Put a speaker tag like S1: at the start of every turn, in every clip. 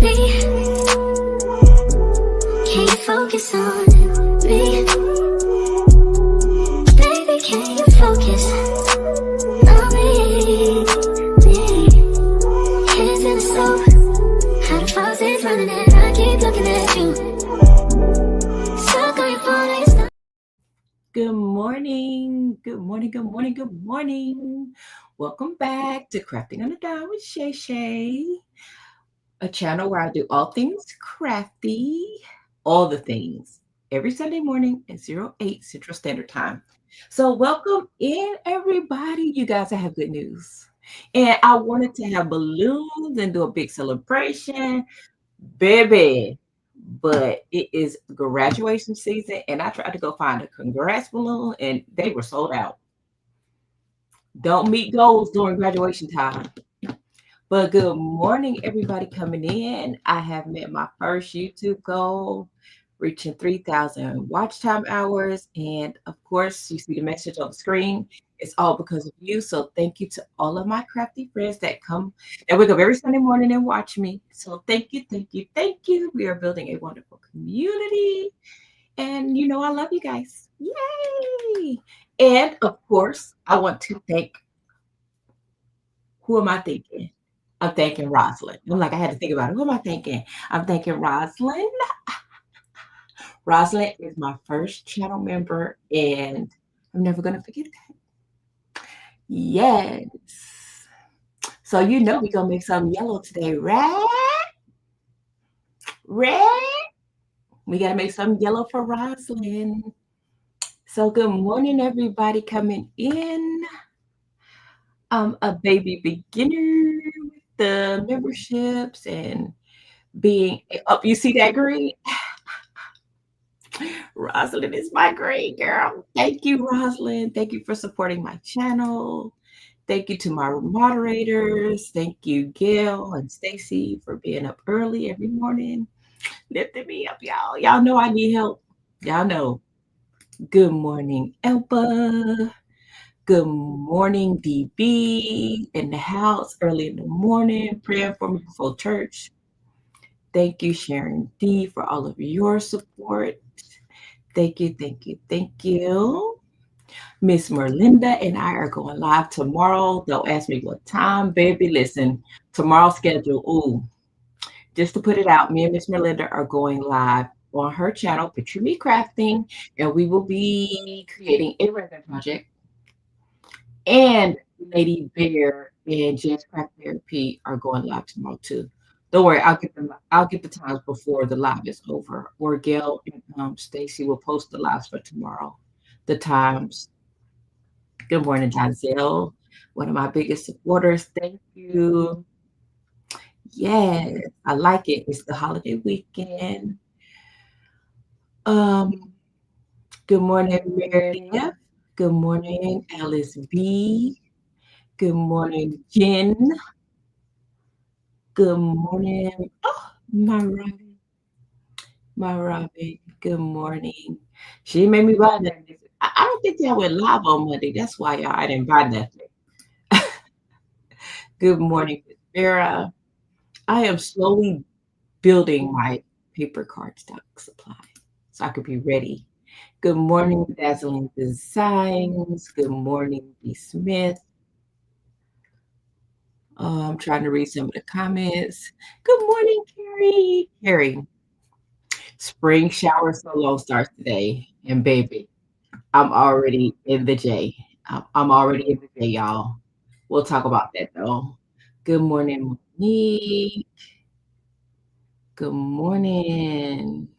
S1: me? Can you focus on me? Baby, can you focus on me? Hands in the stove, how the faucet's running and I keep looking at you. Stuck on your phone and you're stuck.
S2: Good morning, good morning, good morning, good morning. Welcome back to Crafting on a Dime with ShayShay, a channel where I do all things crafty, all the things, every Sunday morning at 08 Central Standard Time. So welcome in, everybody. You guys, I have good news. And I wanted to have balloons and do a big celebration. Baby, but it is graduation season, and I tried to go find a congrats balloon, and they were sold out. Don't meet goals during graduation time. But good morning, everybody coming in. I have met my first YouTube goal, reaching 3,000 watch time hours. And of course, you see the message on the screen. It's all because of you. So thank you to all of my crafty friends that wake up every Sunday morning and watch me. So thank you, thank you, thank you. We are building a wonderful community. And you know, I love you guys. Yay! And of course, I want to thank, who am I thinking? I'm thanking Rosalind. I'm like, I had to think about it. Who am I thanking? I'm thanking Rosalind. Rosalind is my first channel member, and I'm never going to forget that. Yes. So you know we're going to make something yellow today, right? Red? We got to make something yellow for Rosalind. So good morning, everybody coming in. I'm a baby beginner with the memberships and being up. You see that green? Rosalind is my green girl. Thank you, Rosalind. Thank you for supporting my channel. Thank you to my moderators. Thank you, Gail and Stacy, for being up early every morning, lifting me up, y'all. Y'all know I need help. Y'all know. Good morning, Elba. Good morning, DB, in the house early in the morning, praying for me before church. Thank you, Sharon D, for all of your support. Thank you, thank you, thank you. Miss Merlinda and I are going live tomorrow. Don't ask me what time, baby. Listen, tomorrow's schedule. Ooh, just to put it out, me and Miss Merlinda are going live on her channel, Picture Me Crafting, and we will be creating a resin project. And Lady Bear and Jazz Craft Therapy are going live tomorrow too. Don't worry, I'll get the times before the live is over. Or Gail and Stacy will post the lives for tomorrow. The times. Good morning, Giselle, one of my biggest supporters. Thank you. Yes, I like it. It's the holiday weekend. Good morning, Meredith. Good morning, Alice B. Good morning, Jen. Good morning. Oh, my Robin. Good morning. She made me buy that. I don't think y'all went live on Monday. That's why y'all I didn't buy nothing. Good morning, Vera. I am slowly building my paper cardstock supply so I could be ready. Good morning, Dazzling Designs. Good morning, B. Smith. I'm trying to read some of the comments. Good morning, Carrie. Carrie, spring shower solo starts today. And baby, I'm already in the J. I'm already in the J, y'all. We'll talk about that, though. Good morning, Monique. Good morning.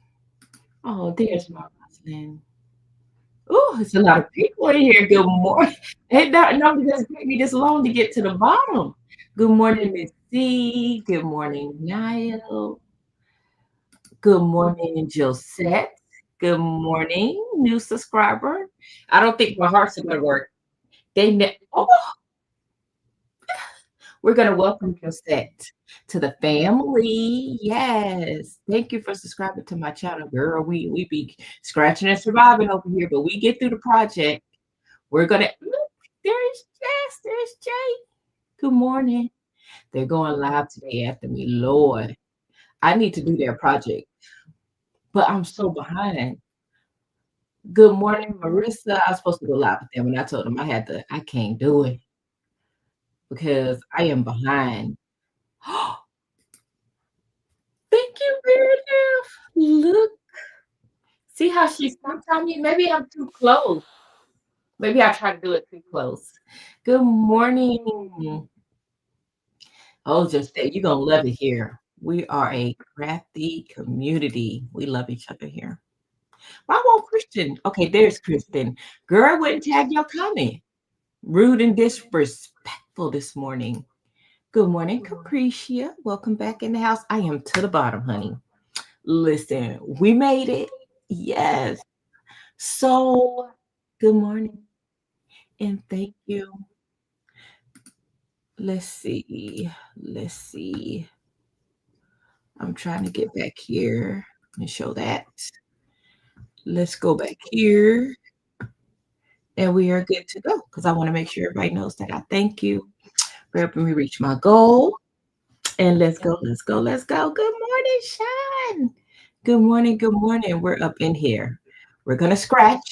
S2: Oh, there's my Rosalind. Oh, it's a lot of people in here. Good morning. It doesn't take me this long to get to the bottom. Good morning, Miss C. Good morning, Niall. Good morning, Josette. Good morning, new subscriber. I don't think my hearts are going to work. We're going to welcome Josette to the family. Yes. Thank you for subscribing to my channel, girl. We be scratching and surviving over here, but we get through the project. We're going to, look, there's Jess, there's Jay. Good morning. They're going live today after me, Lord. I need to do their project, but I'm so behind. Good morning, Marissa. I was supposed to go live with them, and I told them I can't do it because I am behind. Thank you, Meredith. Look, see how she's sometimes maybe I'm too close. Maybe I try to do it too close. Good morning. Oh, just that you're gonna love it here. We are a crafty community. We love each other here. Why won't Christian? Okay, there's Kristen. Girl, I wouldn't tag your comment. Rude and disrespectful this morning. Good morning, Capricia. Welcome back in the house. I am to the bottom, honey. Listen, we made it. Yes. So, good morning and thank you. Let's see. Let's see. I'm trying to get back here and show that. Let's go back here. And we are good to go because I want to make sure everybody knows that I thank you for helping me reach my goal. And let's go, let's go, let's go. Good morning, Sean. Good morning, good morning. We're up in here. We're going to scratch,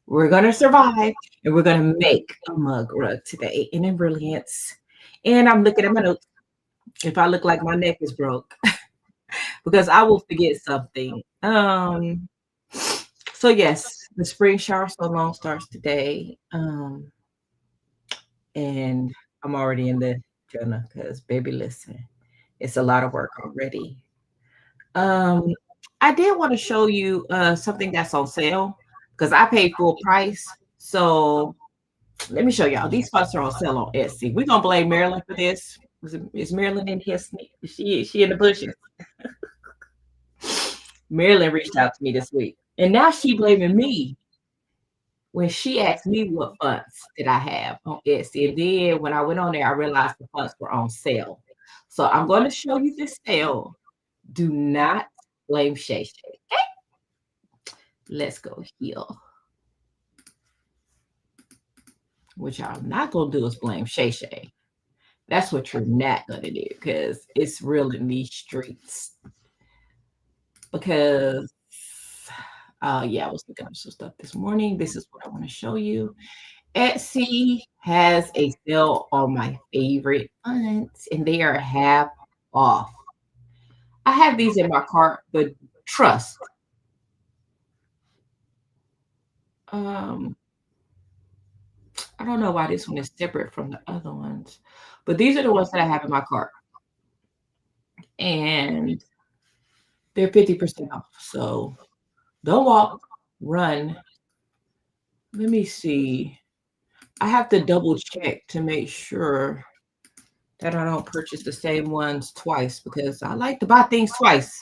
S2: we're going to survive, and we're going to make a mug rug today in Embrilliance. And I'm looking at my notes. If I look like my neck is broke, because I will forget something. So yes, the spring shower so long starts today. And I'm already in the journal because baby, listen, it's a lot of work already. I did want to show you something that's on sale because I paid full price. So let me show y'all. These fonts are on sale on Etsy. We're gonna blame Marilyn for this. Is Marilyn in here? Is she in the bushes? Marilyn reached out to me this week, and now she blaming me when she asked me what fonts did I have on Etsy. And then when I went on there, I realized the fonts were on sale. So I'm going to show you this sale. Do not blame Shay Shay. Okay? Let's go heal. What y'all not going to do is blame Shay Shay. That's what you're not going to do because it's real in these streets. Because, yeah, I was looking up some stuff this morning. This is what I want to show you. Etsy has a sale on my favorite fonts, and they are half off. I have these in my cart, but trust. I don't know why this one is separate from the other ones, but these are the ones that I have in my cart. And they're 50% off. So don't walk, run. Let me see. I have to double check to make sure that I don't purchase the same ones twice because I like to buy things twice.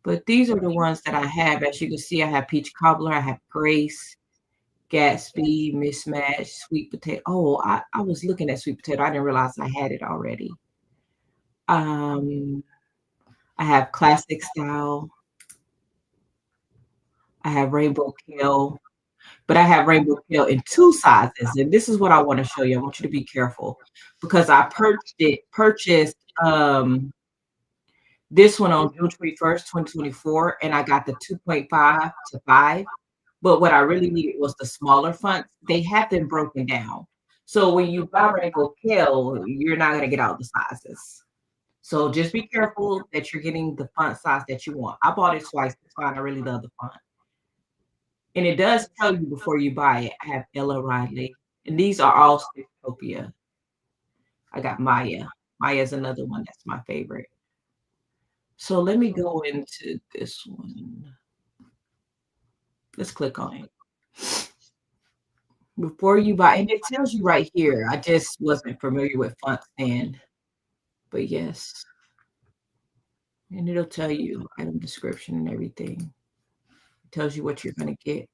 S2: But these are the ones that I have. As you can see, I have Peach Cobbler, I have Grace, Gatsby, Mismatch, Sweet Potato. Oh, I was looking at Sweet Potato. I didn't realize I had it already. I have Classic Style. I have Rainbow Kale. But I have Rainbow Kale in 2 sizes. And this is what I want to show you. I want you to be careful because I purchased this one on June 21st, 2024, and I got the 2.5 to 5. But what I really needed was the smaller fonts. They have them broken down. So when you buy Rainbow Kale, you're not going to get all the sizes. So just be careful that you're getting the font size that you want. I bought it twice. It's fine. I really love the font. And it does tell you before you buy it. I have Ella Riley. And these are all Stitchtopia. I got Maya. Maya's another one that's my favorite. So let me go into this one. Let's click on it. Before you buy, and it tells you right here. I just wasn't familiar with Font Stand. But yes. And it'll tell you item description and everything. It tells you what you're going to get.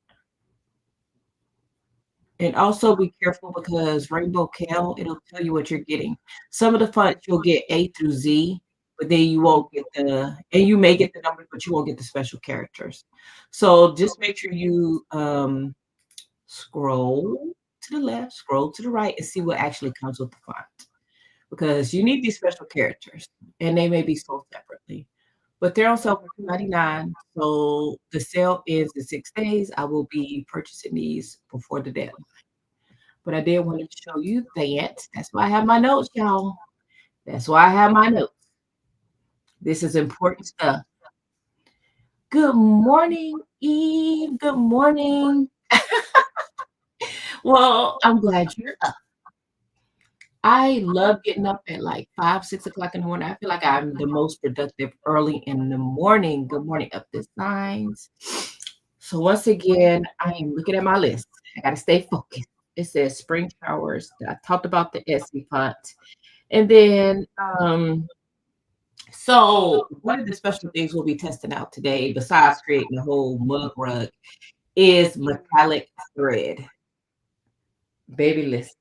S2: And also be careful because Rainbow Kale, it'll tell you what you're getting. Some of the fonts you'll get A through Z, but then you won't get and you may get the numbers, but you won't get the special characters. So just make sure you scroll to the left, scroll to the right, and see what actually comes with the font. Because you need these special characters, and they may be sold separately. but they're on sale for $2.99. So the sale ends in 6 days. I will be purchasing these before the deadline. But I did want to show you that. That's why I have my notes, y'all. That's why I have my notes. This is important stuff. Good morning, Eve. Good morning. Well, I'm glad you're up. I love getting up at like 5, 6 o'clock in the morning. I feel like I'm the most productive early in the morning. Good morning, Up Designs. So once again, I am looking at my list. I got to stay focused. It says spring showers. I talked about the Etsy font. And then, so one of the special things we'll be testing out today, besides creating the whole mug rug, is metallic thread. Baby, listen.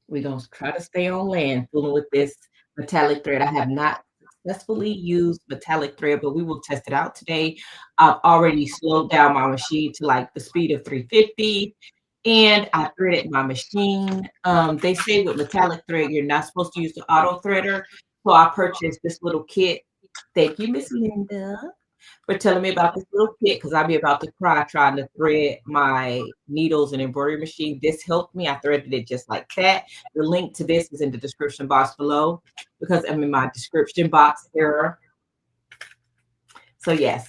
S2: We're going to try to stay on land fooling with this metallic thread. I have not successfully used metallic thread, but we will test it out today. I've already slowed down my machine to like the speed of 350, and I threaded my machine. They say with metallic thread, you're not supposed to use the auto threader. So I purchased this little kit. Thank you, Miss Linda, for telling me about this little kit, because I'll be about to cry trying to thread my needles and embroidery machine. This helped me. I threaded it just like that. The link to this is in the description box below, because I'm in my description box error. So yes,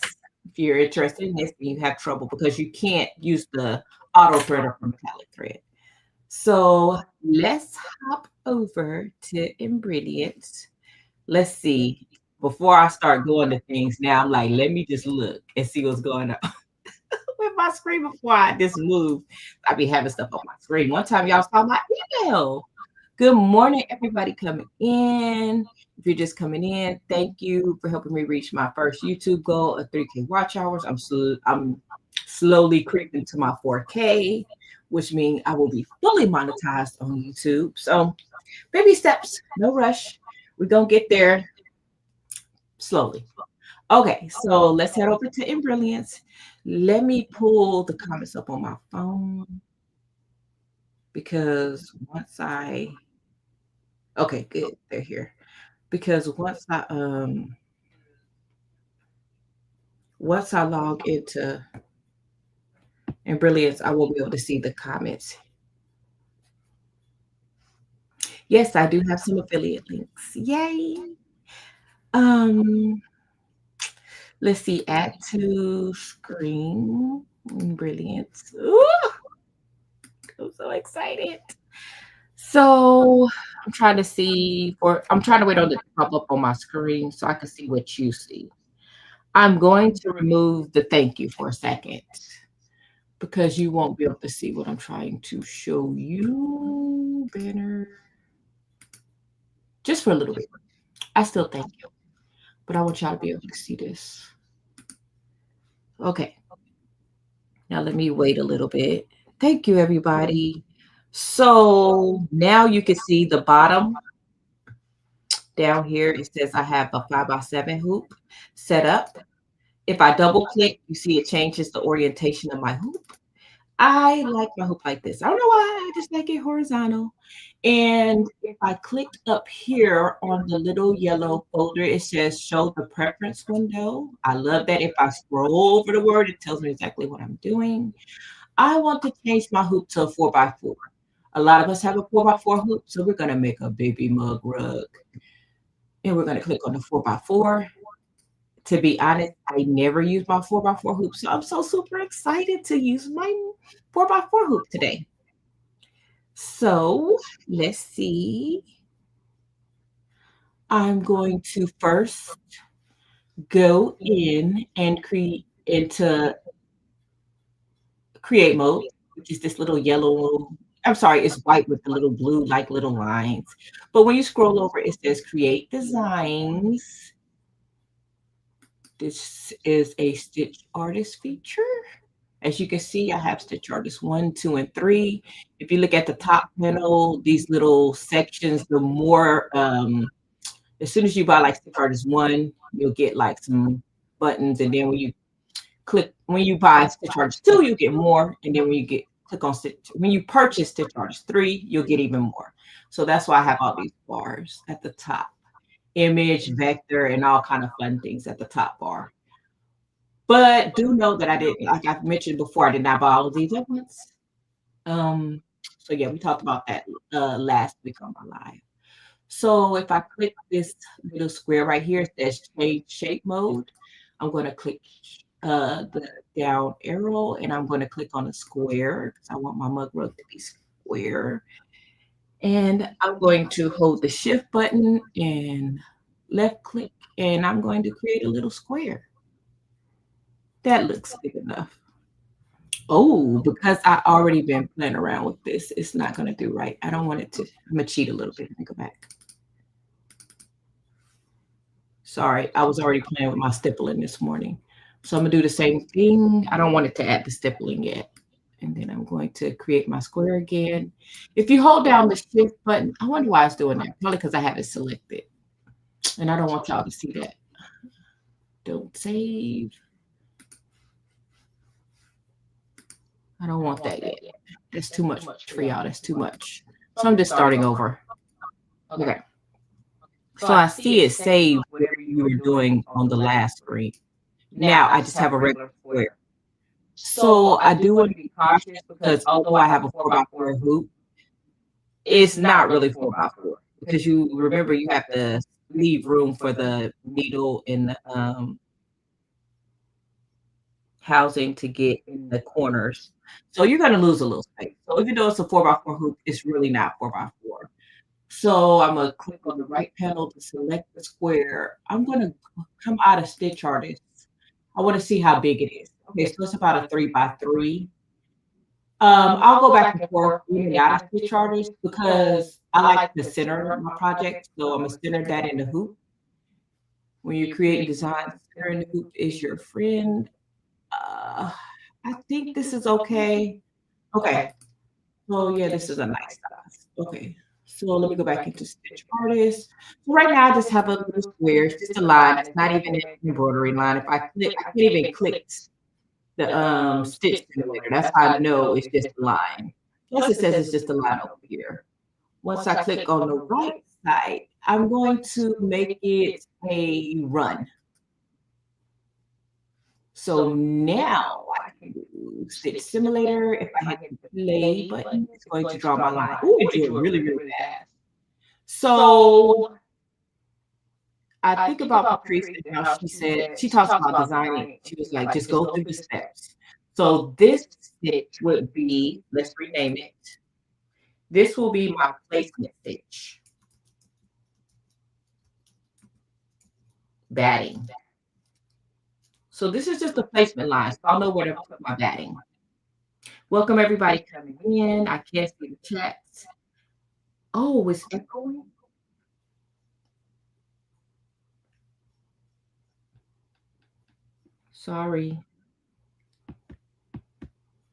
S2: if you're interested in this and you have trouble, because you can't use the auto threader for metallic thread. So let's hop over to Embrilliance. Let's see. Before I start going to things now, I'm like, let me just look and see what's going on with my screen before I just move. I be having stuff on my screen. One time y'all saw my email. Good morning, everybody coming in. If you're just coming in, thank you for helping me reach my first YouTube goal of 3K watch hours. I'm slowly creeping to my 4K, which means I will be fully monetized on YouTube. So baby steps, no rush. We're going to get there slowly. Okay, so let's head over to Embrilliance. Let me pull the comments up on my phone, because okay, good, they're here. Because once I log into Embrilliance, I will be able to see the comments. Yes, I do have some affiliate links. Yay. Let's see, add to screen. Brilliant. Ooh, I'm so excited. So I'm trying to wait on it to pop up on my screen so I can see what you see. I'm going to remove the thank you for a second, because you won't be able to see what I'm trying to show you. Banner. Just for a little bit. I still thank you, but I want y'all to be able to see this. Okay. Now let me wait a little bit. Thank you, everybody. So now you can see the bottom down here. It says I have a 5x7 hoop set up. If I double click, you see it changes the orientation of my hoop. I like my hoop like this. I don't know why, I just like it horizontal. And if I click up here on the little yellow folder, it says show the preference window. I love that. If I scroll over the word, it tells me exactly what I'm doing. I want to change my hoop to a 4x4. A lot of us have a 4x4 hoop, so we're going to make a baby mug rug. And we're going to click on the 4x4. To be honest, I never use my 4x4 hoop, so I'm so super excited to use my 4x4 hoop today. So let's see. I'm going to first go in and create mode, which is this little yellow. I'm sorry, it's white with the little blue, like little lines. But when you scroll over, it says create designs. This is a Stitch Artist feature. As you can see, I have Stitch Artist 1, 2, and 3. If you look at the top panel, these little sections, the more, as soon as you buy like Stitch Artist 1, you'll get like some buttons. And then when you buy Stitch Artist 2, you'll get more. And then when you purchase Stitch Artist 3, you'll get even more. So that's why I have all these bars at the top. image, vector, and all kind of fun things at the top bar. But do know that I didn't, like I've mentioned before, I did not buy all of these at once. So yeah, we talked about that last week on my live. So if I click this little square right here, it says change shape mode. I'm going to click the down arrow and I'm going to click on the square because I want my mug rug to be square. And I'm going to hold the shift button and left click and I'm going to create a little square. That looks big enough. Oh, because I already been playing around with this, it's not going to do right. I don't want it to, I'm going to cheat a little bit. Let me go back. Sorry, I was already playing with my stippling this morning. So I'm going to do the same thing. I don't want it to add the stippling yet. And then I'm going to create my square again. If you hold down the shift button, I wonder why it's doing that. Probably because I have it selected. And I don't want y'all to see that. Don't save. I don't want that yet. That's too much for y'all. That's too much. So I'm just starting over. Okay. So I see it saved whatever you were doing on the last screen. Now I just have a regular square. So I do want to be cautious because although I have a 4x4 hoop, it's not really 4x4 because you remember you have to leave room for the needle and the housing to get in the corners. So you're going to lose a little space. So even though it's a 4x4 hoop, it's really not 4x4. So I'm going to click on the right panel to select the square. I'm going to come out of Stitch Artist. I want to see how big it is. Okay, so it's about a 3x3. I'll go back and forth in out of Stitch Artist because I like to center my project. So I'm going to center that in the hoop. When you're creating designs, centering the hoop is your friend. I think this is okay. Okay. So yeah, this is a nice size. Okay. So let me go back into Stitch Artist. So right now I just have a little square. It's just a line. It's not even an embroidery line. If I click, I can't even click the stitch simulator. That's how I know it's just a line. Plus it says it's just a line over here. Once I click on the right side, I'm going to make it a run. So now I can do Stitch Simulator. If I hit the play button, it's going to draw my line. Oh, it drew it really, really fast. So I think about Cricut now. She said, she talks about designing. She was like, just go through the steps. So this stitch would be, let's rename it. This will be my placement stitch. Batting. So this is just a placement line. So I'll know where to put my batting. Welcome everybody coming in. I can't see the chat. Oh, it's echoing. Sorry.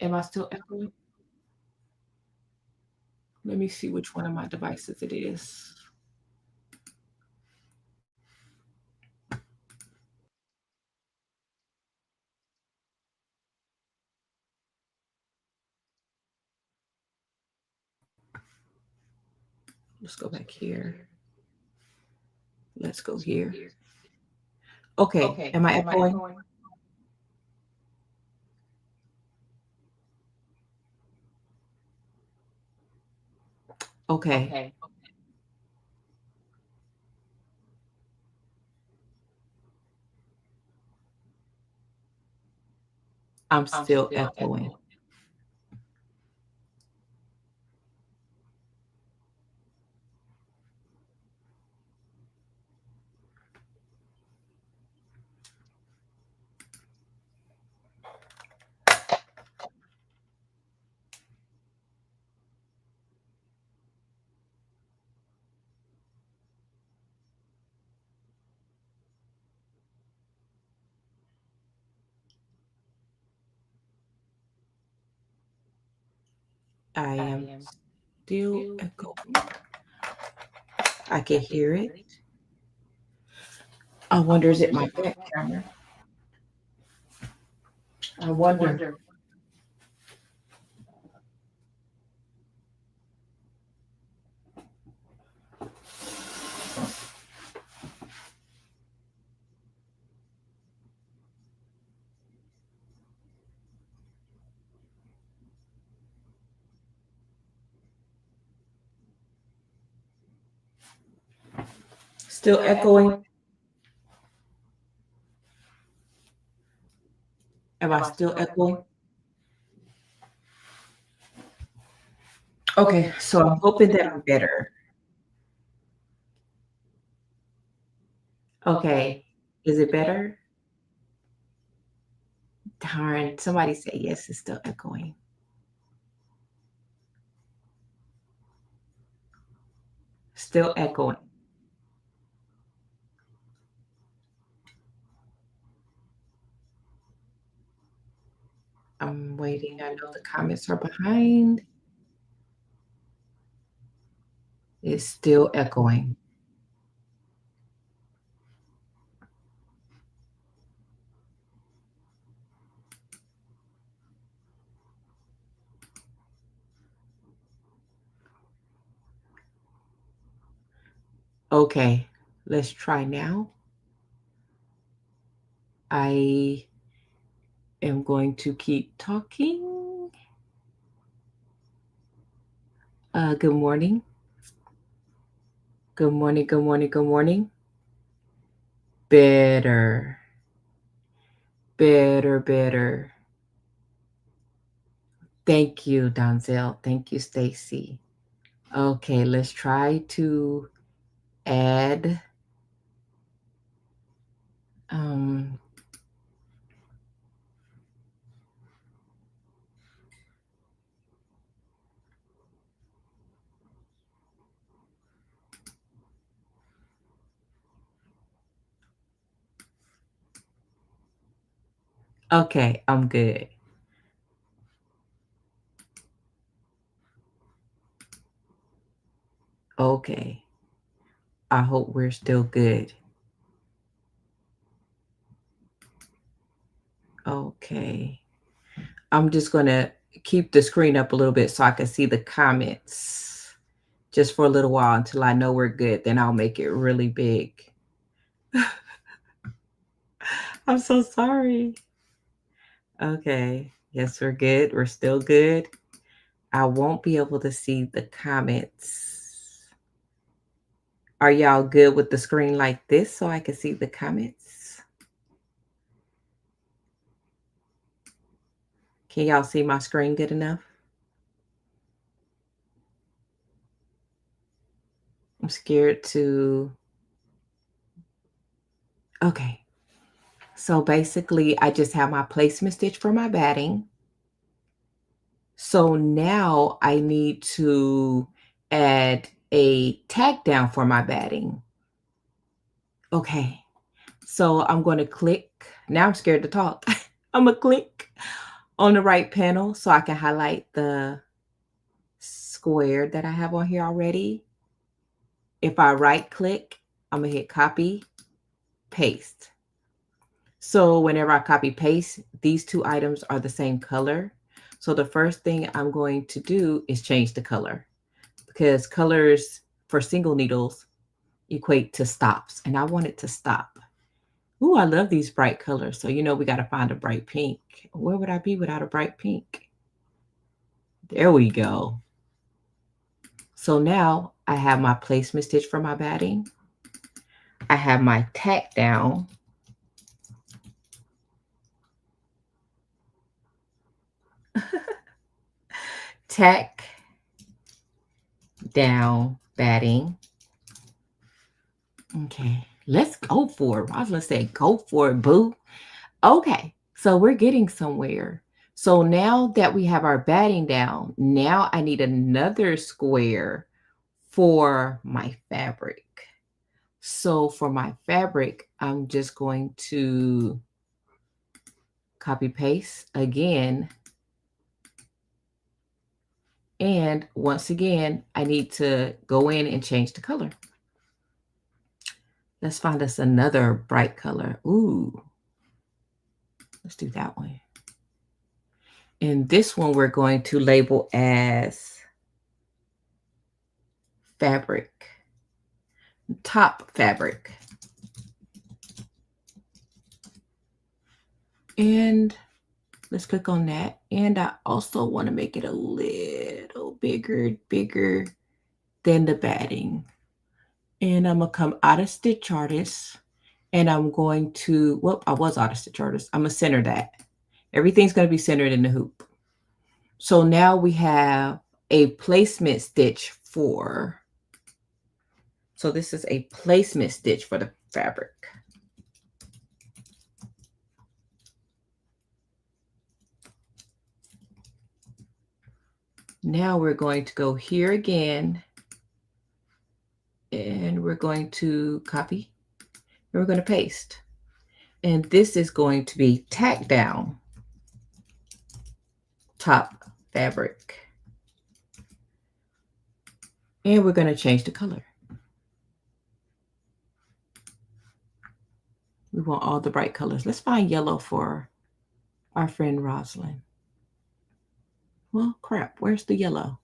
S2: Am I still echoing? Let me see which one of my devices it is. Let's go back here. Let's go here. Okay. Am I echoing? Okay. I'm still echoing. I am still echoing. I can hear it. I wonder, is it my back camera? I wonder. Still echoing? Am I still echoing? Okay, so I'm hoping that I'm better. Okay, is it better? Darn, somebody say yes, it's still echoing. Still echoing. I'm waiting. I know the comments are behind. It's still echoing. Okay, let's try now. I am going to keep talking. Good morning. Good morning, good morning, good morning. Better. Better, better. Thank you, Donzel. Thank you, Stacy. Okay, let's try to add okay, I'm good. Okay. I hope we're still good. Okay. I'm just going to keep the screen up a little bit so I can see the comments just for a little while until I know we're good. Then I'll make it really big. I'm so sorry. Okay. Yes, we're good. We're still good. I won't be able to see the comments. Are y'all good with the screen like this so I can see the comments? Can y'all see my screen good enough? I'm scared to. Okay. So basically, I just have my placement stitch for my batting. So now I need to add a tack down for my batting. Okay. So I'm going to click. Now I'm scared to talk. I'm going to click on the right panel so I can highlight the square that I have on here already. If I right click, I'm going to hit copy, paste. So whenever I copy paste, these two items are the same color. So the first thing I'm going to do is change the color because colors for single needles equate to stops. And I want it to stop. Ooh, I love these bright colors. So, we got to find a bright pink. Where would I be without a bright pink? There we go. So now I have my placement stitch for my batting. I have my tack down. Tack down batting. Okay, let's go for it. I was going to say, go for it, boo. Okay, so we're getting somewhere. So now that we have our batting down, now I need another square for my fabric. So for my fabric, I'm just going to copy paste again. And once again, I need to go in and change the color. Let's find us another bright color. Ooh, let's do that one. And this one we're going to label as fabric, top fabric. And let's click on that. And I also want to make it a little bigger than the batting. And I'm going to come out of Stitch Artist. And I'm going to, well, I was out of Stitch Artist. I'm going to center that. Everything's going to be centered in the hoop. So now we have a placement stitch for, so this is a placement stitch for the fabric. Now we're going to go here again, and we're going to copy, and we're going to paste. And this is going to be tack down top fabric. And we're going to change the color. We want all the bright colors. Let's find yellow for our friend Rosalind. Well, crap, where's the yellow?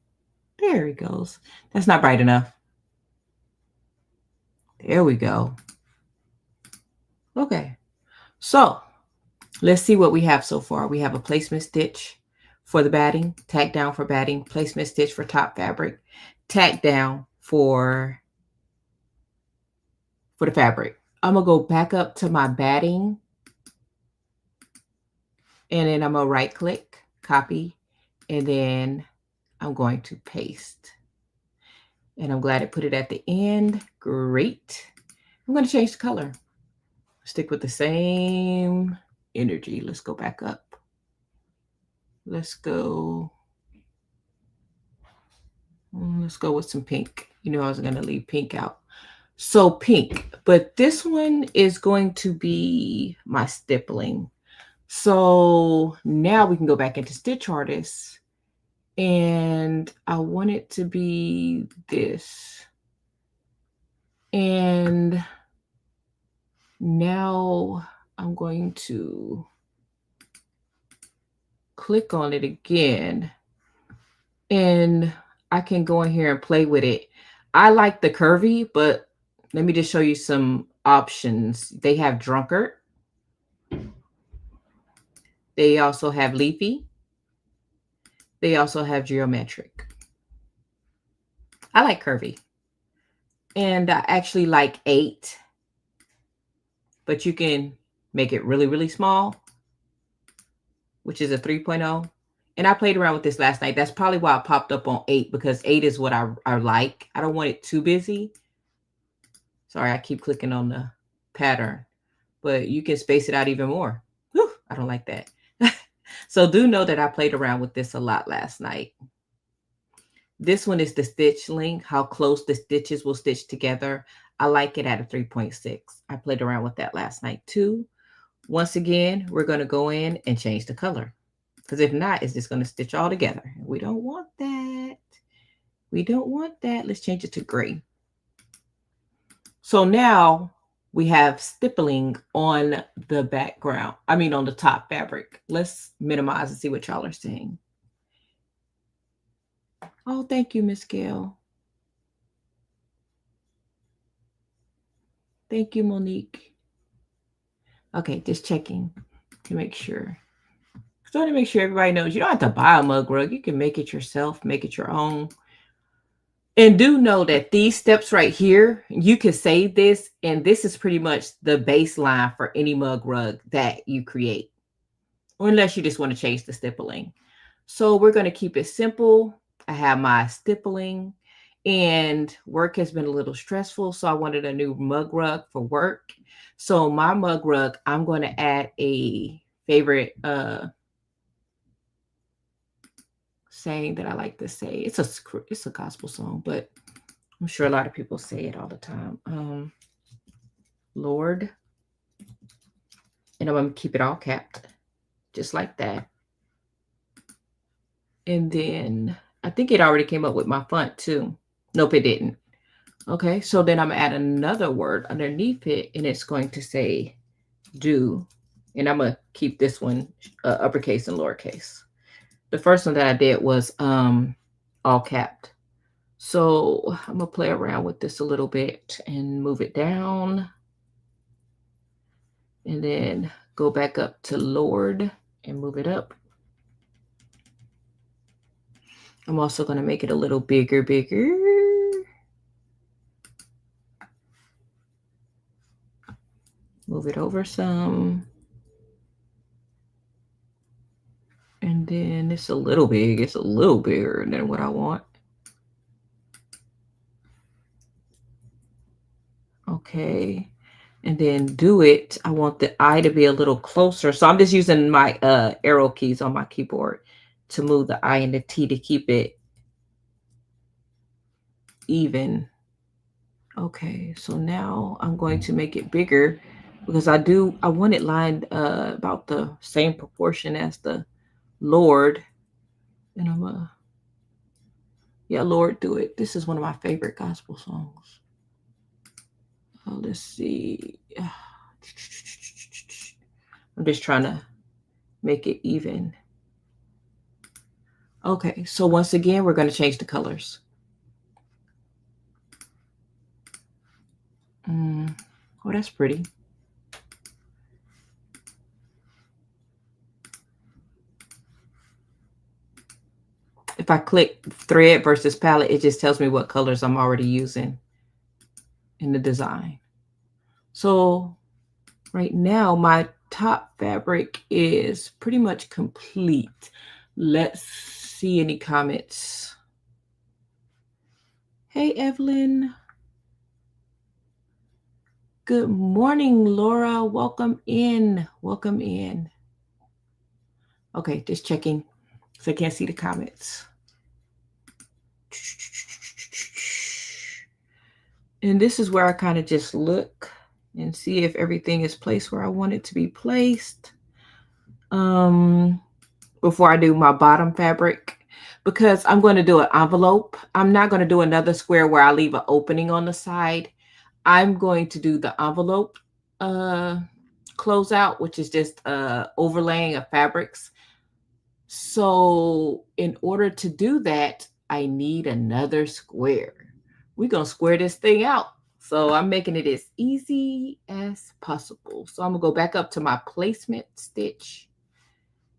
S2: There he goes. That's not bright enough. There we go. Okay, so let's see what we have so far. We have a placement stitch for the batting, tack down for batting, placement stitch for top fabric, tack down for the fabric. I'm going to go back up to my batting, and then I'm going to right click, copy, and then I'm going to paste. And I'm glad I put it at the end. Great. I'm going to change the color. Stick with the same energy. Let's go back up. Let's go with some pink. You know, I was going to leave pink out. So pink, but this one is going to be my stippling. So now we can go back into Stitch Artist, and I want it to be this. And now I'm going to click on it again, and I can go in here and play with it. I like the curvy, but let me just show you some options. They have drunkard. They also have leafy. They also have geometric. I like curvy. And I actually like 8. But you can make it really, really small, which is a 3.0. And I played around with this last night. That's probably why I popped up on 8, because 8 is what I like. I don't want it too busy. Sorry, I keep clicking on the pattern. But you can space it out even more. Whew, I don't like that. So do know that I played around with this a lot last night. This one is the stitch length, how close the stitches will stitch together. I like it at a 3.6. I played around with that last night too. Once again, we're going to go in and change the color, because if not, it's just going to stitch all together. We don't want that. We don't want that. Let's change it to gray. So now we have stippling on the background. I mean, on the top fabric. Let's minimize and see what y'all are saying. Oh, thank you, Miss Gail. Thank you, Monique. Okay, just checking to make sure. So I want to make sure everybody knows you don't have to buy a mug rug. You can make it yourself, make it your own. And do know that these steps right here, you can save this, and this is pretty much the baseline for any mug rug that you create, or unless you just want to change the stippling. So we're going to keep it simple. I have my stippling, and work has been a little stressful, so I wanted a new mug rug for work. So my mug rug, I'm going to add a favorite saying that I like to say. It's a gospel song, but I'm sure a lot of people say it all the time. Lord. And I'm going to keep it all capped, just like that. And then I think it already came up with my font too. Nope, it didn't. Okay, so then I'm going to add another word underneath it, and it's going to say do. And I'm going to keep this one uppercase and lowercase. The first one that I did was all capped. So I'm going to play around with this a little bit and move it down. And then go back up to Lord and move it up. I'm also going to make it a little bigger. Move it over some. And then it's a little big. It's a little bigger than what I want. Okay. And then do it. I want the eye to be a little closer. So I'm just using my arrow keys on my keyboard to move the I and the T to keep it even. Okay, so now I'm going to make it bigger because I want it lined about the same proportion as the Lord. And I'm yeah, Lord, do it. This is one of my favorite gospel songs. Let's see. I'm just trying to make it even. Okay, so once again, we're going to change the colors. Oh, that's pretty. If I click thread versus palette, it just tells me what colors I'm already using in the design. So right now, my top fabric is pretty much complete. Let's see any comments. Hey, Evelyn. Good morning, Laura. Welcome in. Welcome in. Okay, just checking because I can't see the comments. And this is where I kind of just look and see if everything is placed where I want it to be placed. Before I do my bottom fabric, because I'm going to do an envelope. I'm not going to do another square where I leave an opening on the side. I'm going to do the envelope closeout, which is just overlaying of fabrics. So in order to do that, I need another square. We're going to square this thing out. So I'm making it as easy as possible. So I'm going to go back up to my placement stitch.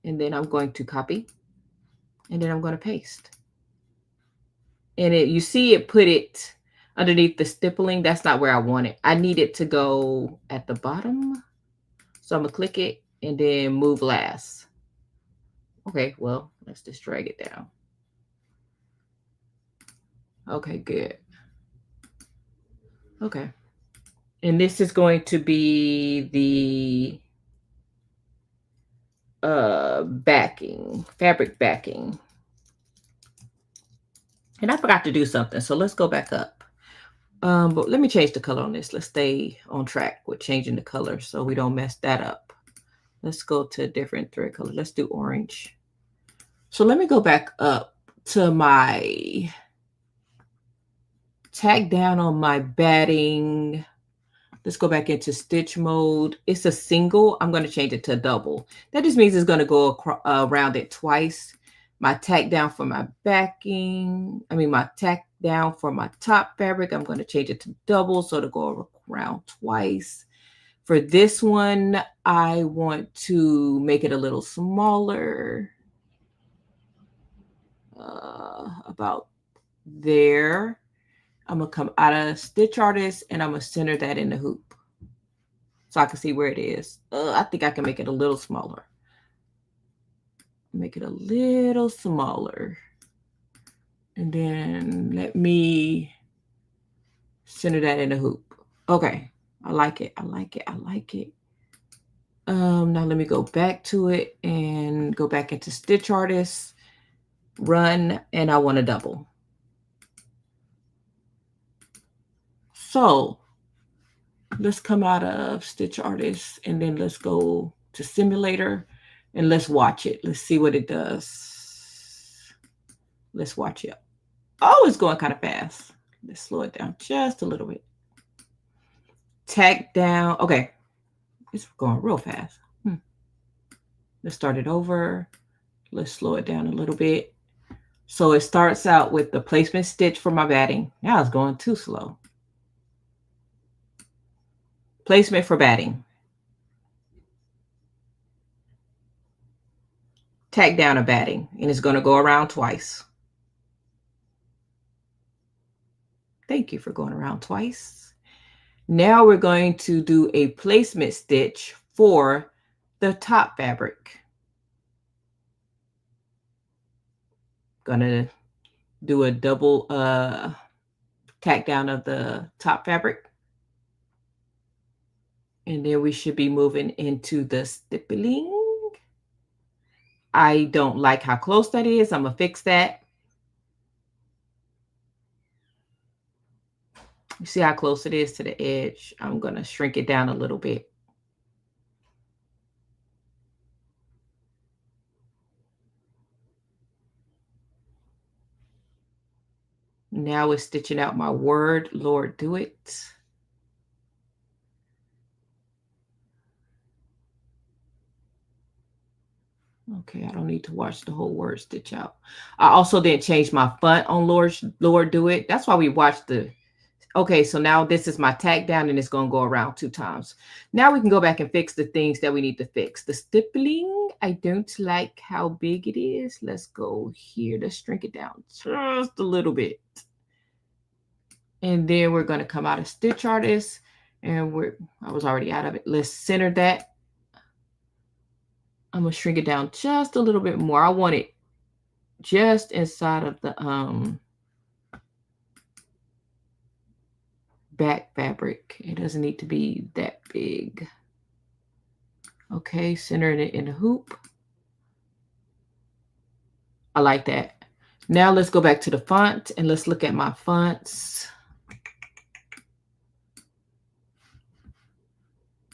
S2: And then I'm going to copy. And then I'm going to paste. And you see it put it underneath the stippling. That's not where I want it. I need it to go at the bottom. So I'm going to click it and then move last. Okay, well, let's just drag it down. Okay, good. Okay. And this is going to be the backing, fabric backing. And I forgot to do something, so let's go back up. But let me change the color on this. Let's stay on track with changing the color so we don't mess that up. Let's go to a different thread color. Let's do orange. So let me go back up to my tag down on my batting. Let's go back into stitch mode. It's a single. I'm going to change it to a double. That just means it's going to go around it twice. My tack down for my backing. My tack down for my top fabric. I'm going to change it to double so to go around twice. For this one, I want to make it a little smaller. About there. I'm going to come out of Stitch Artist and I'm going to center that in the hoop so I can see where it is. I think I can make it a little smaller. Make it a little smaller. And then let me center that in the hoop. Okay. I like it. I like it. I like it. Now let me go back to it and go back into Stitch Artist, run, and I want to double. So let's come out of Stitch Artist and then let's go to Simulator and let's watch it. Let's see what it does. Let's watch it. Oh, it's going kind of fast. Let's slow it down just a little bit. Tack down. Okay. It's going real fast. Let's start it over. Let's slow it down a little bit. So it starts out with the placement stitch for my batting. Now it's going too slow. Placement for batting. Tack down a batting, and it's going to go around twice. Thank you for going around twice. Now we're going to do a placement stitch for the top fabric. Gonna do a double tack down of the top fabric. And then we should be moving into the stippling. I don't like how close that is. I'm gonna fix that. You see how close it is to the edge? I'm gonna shrink it down a little bit. Now we're stitching out my word, Lord, do it. Okay, I don't need to watch the whole word stitch out. I also didn't change my font on Lord do it. That's why we watched the, okay, so now this is my tack down and it's gonna go around 2 times. Now we can go back and fix the things that we need to fix. The stippling, I don't like how big it is. Let's go here, let's shrink it down just a little bit. And then we're gonna come out of Stitch Artist and I was already out of it. Let's center that. I'm gonna shrink it down just a little bit more. I want it just inside of the back fabric. It doesn't need to be that big. Okay, centering it in the hoop. I like that. Now let's go back to the font and let's look at my fonts.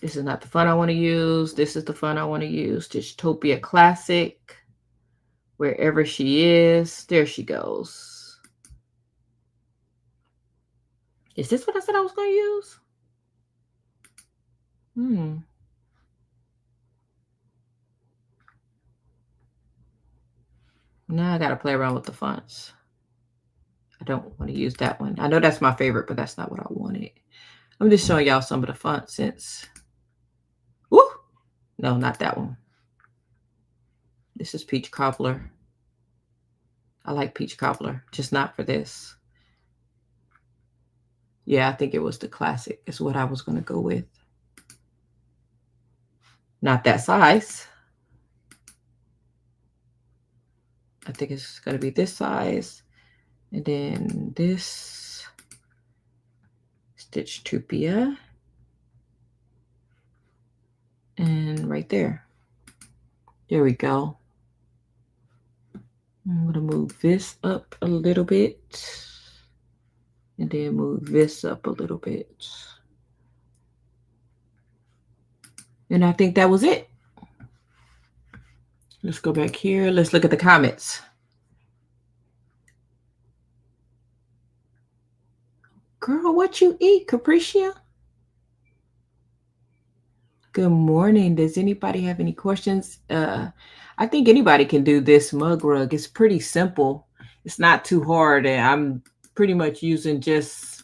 S2: This is not the font I want to use. This is the font I want to use. Dishtopia Classic. Wherever she is, there she goes. Is this what I said I was going to use? Now I got to play around with the fonts. I don't want to use that one. I know that's my favorite, but that's not what I wanted. I'm just showing y'all some of the fonts since... Woo! No, not that one. This is Peach Cobbler. I like Peach Cobbler, just not for this. Yeah, I think it was the Classic is what I was going to go with. Not that size. I think it's going to be this size. And then this Stitchtopia. And right there. There we go. I'm going to move this up a little bit. And then move this up a little bit. And I think that was it. Let's go back here. Let's look at the comments. Girl, what you eat, Capricia? Good morning. Does anybody have any questions? I think anybody can do this mug rug. It's pretty simple. It's not too hard. And I'm pretty much using just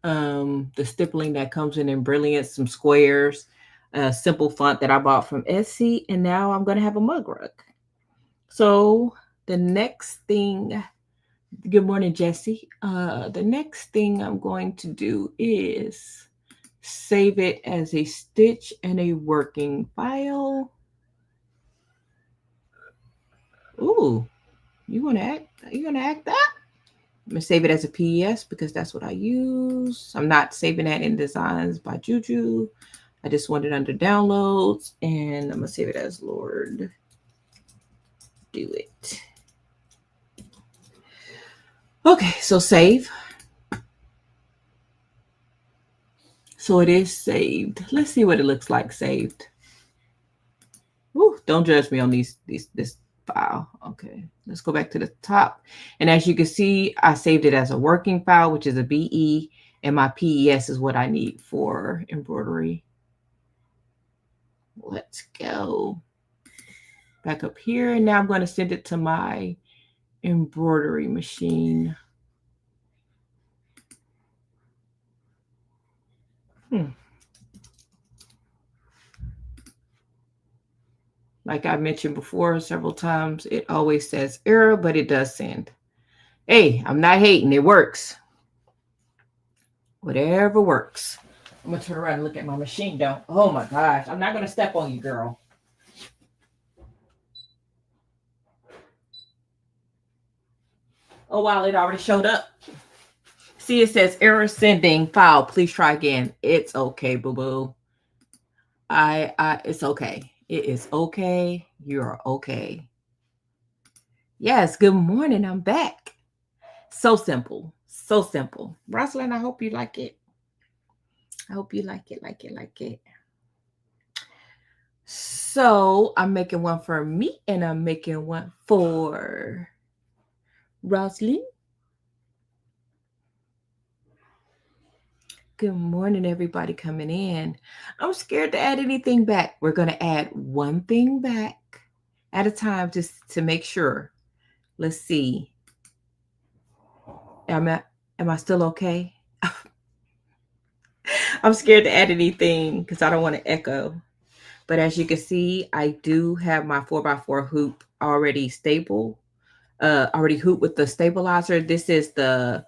S2: the stippling that comes in Embrilliance, some squares, a simple font that I bought from Etsy. And now I'm going to have a mug rug. So the next thing, good morning, Jessie. The next thing I'm going to do is save it as a stitch and a working file. Ooh, you gonna act that? I'm gonna save it as a PES because that's what I use. I'm not saving that in Designs by Juju. I just want it under downloads, and I'm gonna save it as Lord Do It. Okay, so save. So it is saved. Let's see what it looks like saved. Ooh, don't judge me on this file. Okay, let's go back to the top. And as you can see, I saved it as a working file, which is a BE, and my PES is what I need for embroidery. Let's go back up here. And now I'm going to send it to my embroidery machine. Like I mentioned before several times, it always says error, but it does send. Hey, I'm not hating. It works. Whatever works. I'm going to turn around and look at my machine though. Oh my gosh. I'm not going to step on you, girl. Oh, wow. It already showed up. See, it says error sending file. Please try again. It's okay, boo-boo. It's okay. It is okay. You're okay. Yes. Good morning. I'm back. So simple. So simple. Rosalind, I hope you like it. I hope you like it. So I'm making one for me and I'm making one for Rosalind. Good morning, everybody coming in. I'm scared to add anything back. We're going to add one thing back at a time just to make sure. Let's see. Am I still okay? I'm scared to add anything because I don't want to echo. But as you can see, I do have my 4x4 hoop already stable. Already hooped with the stabilizer. This is the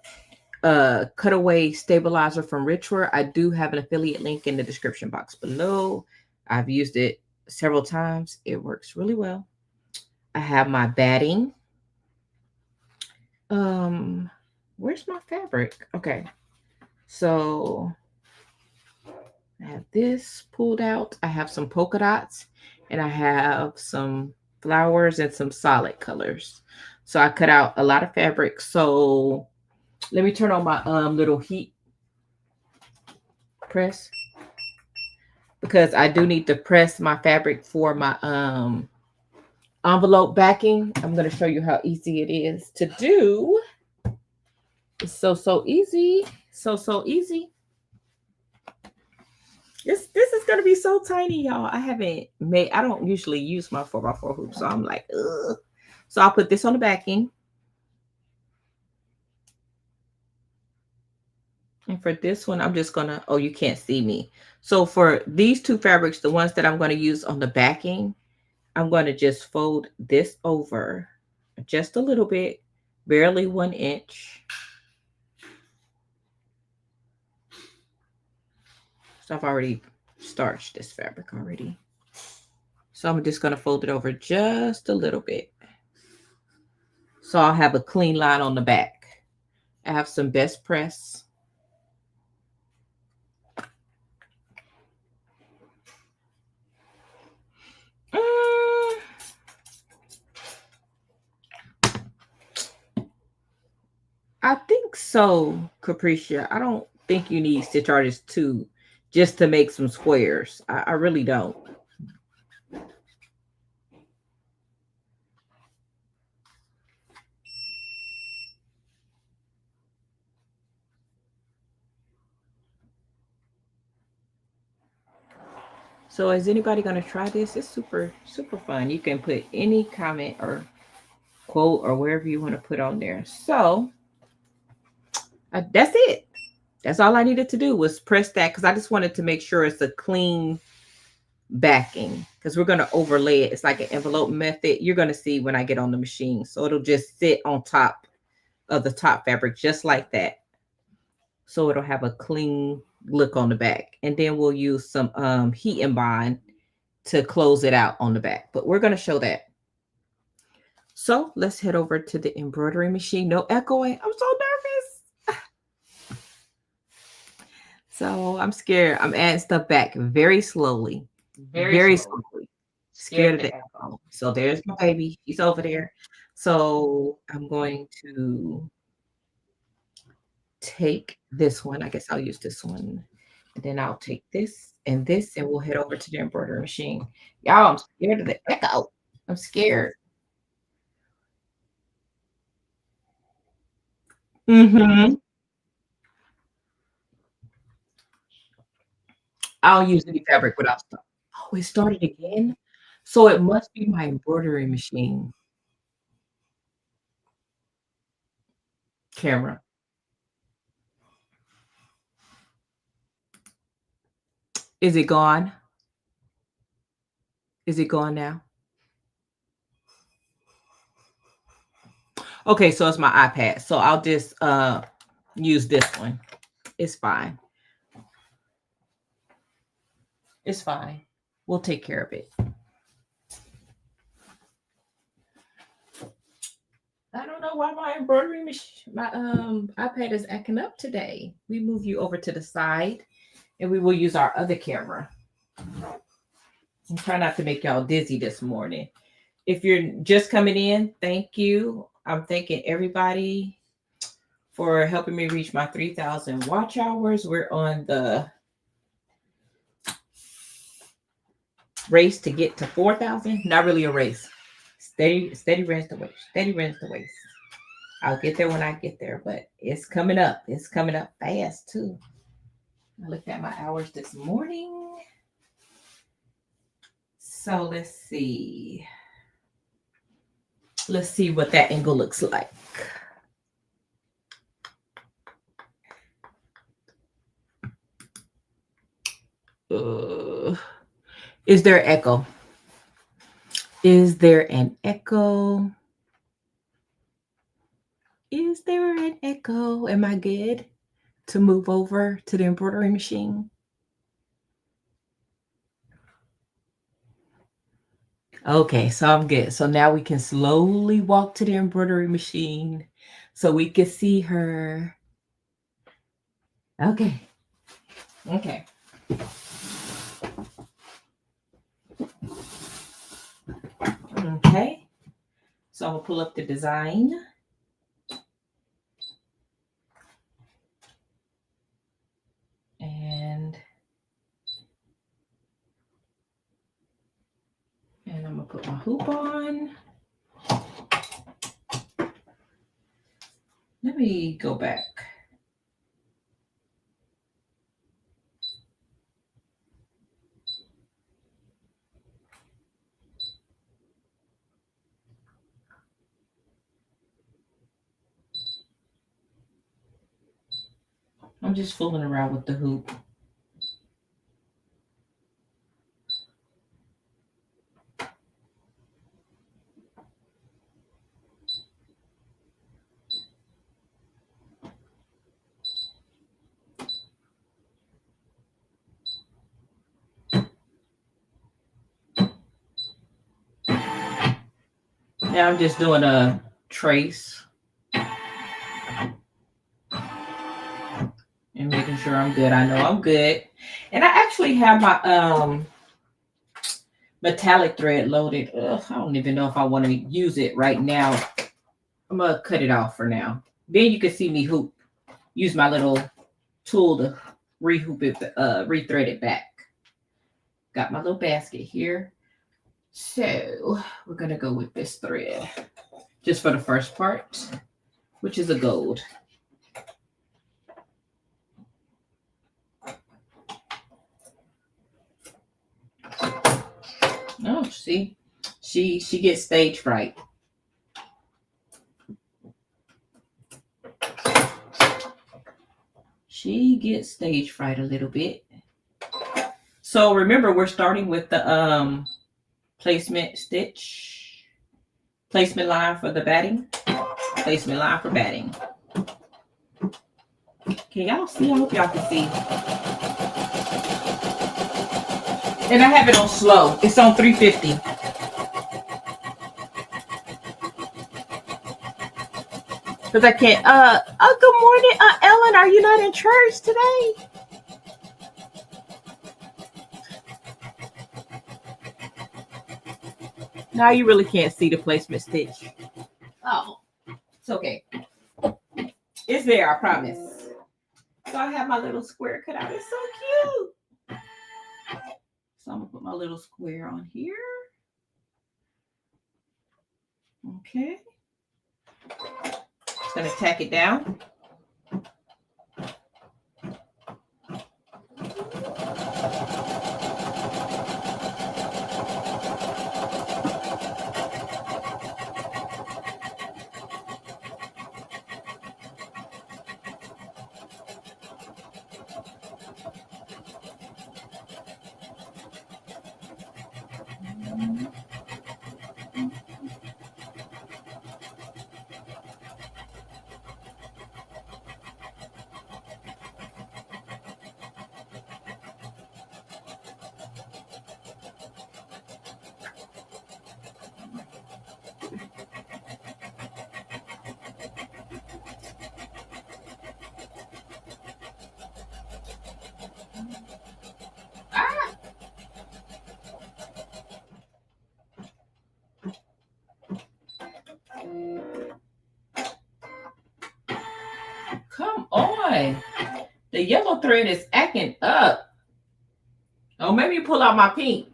S2: cutaway stabilizer from Richware. I do have an affiliate link in the description box below. I've used it several times. It works really well. I have my batting. Where's my fabric? Okay. So I have this pulled out. I have some polka dots and I have some flowers and some solid colors. So I cut out a lot of fabric. So let me turn on my little heat press because I do need to press my fabric for my envelope backing. I'm going to show you how easy it is to do. It's so easy. So easy. This is going to be so tiny, y'all. I don't usually use my 4x4 hoop, so I'm like, ugh. So I'll put this on the backing. And for this one, I'm just going to, oh, you can't see me. So for these two fabrics, the ones that I'm going to use on the backing, I'm going to just fold this over just a little bit, barely 1 inch. So I've already starched this fabric already. So I'm just going to fold it over just a little bit. So I'll have a clean line on the back. I have some best press. I think so, Capricia. I don't think you need stitch artist 2 just to make some squares. I really don't. So is anybody going to try this? It's super fun. You can put any comment or quote or wherever you want to put on there. So that's it. That's all I needed to do was press that because I just wanted to make sure it's a clean backing because we're going to overlay it. It's like an envelope method. You're going to see when I get on the machine. So it'll just sit on top of the top fabric just like that. So it'll have a clean look on the back. And then we'll use some heat and bond to close it out on the back. But we're going to show that. So let's head over to the embroidery machine. No echoing. I'm so nervous. So I'm scared. I'm adding stuff back very slowly. Very slowly. Scared of the echo. So there's my baby. She's over there. So I'm going to take this one. I guess I'll use this one. And then I'll take this, and we'll head over to the embroidery machine. Y'all, I'm scared of the echo. I'm scared. I'll use any fabric without stuff. Oh, it started again? So it must be my embroidery machine camera. Is it gone? Is it gone now? Okay, so it's my iPad. So I'll just use this one. It's fine. It's fine. We'll take care of it. I don't know why my embroidery machine, my iPad is acting up today. We move you over to the side and we will use our other camera. I'm trying not to make y'all dizzy this morning. If you're just coming in, thank you. I'm thanking everybody for helping me reach my 3,000 watch hours. We're on the race to get to 4,000. Not really a race. Steady runs the race. Steady runs the race. I'll get there when I get there, but it's coming up. It's coming up fast too. I looked at my hours this morning. So let's see. Let's see what that angle looks like. Is there echo? Is there an echo? Is there an echo? Am I good to move over to the embroidery machine? Okay, so I'm good. So now we can slowly walk to the embroidery machine so we can see her. Okay. Okay. Okay. So I'm going to pull up the design. And I'm going to put my hoop on. Let me go back. I'm just fooling around with the hoop. Now I'm just doing a trace and making sure I'm good. I know I'm good. And I actually have my metallic thread loaded. Ugh, I don't even know if I want to use it right now. I'm going to cut it off for now. Then you can see me hoop. Use my little tool to re-hoop it, rethread it back. Got my little basket here. So we're going to go with this thread just for the first part, which is a gold. Oh, see, she gets stage fright. She gets stage fright a little bit. So remember, we're starting with the placement stitch, placement line for the batting, placement line for batting. Can y'all see? I hope y'all can see. And I have it on slow. It's on 350. Because I can't. Good morning, Ellen. Are you not in church today? Now you really can't see the placement stitch. Oh, it's okay. It's there, I promise. So I have my little square cut out. It's so cute. So I'm going to put my little square on here. Okay. Just going to tack it down. why. The yellow thread is acting up. Oh, maybe pull out my pink.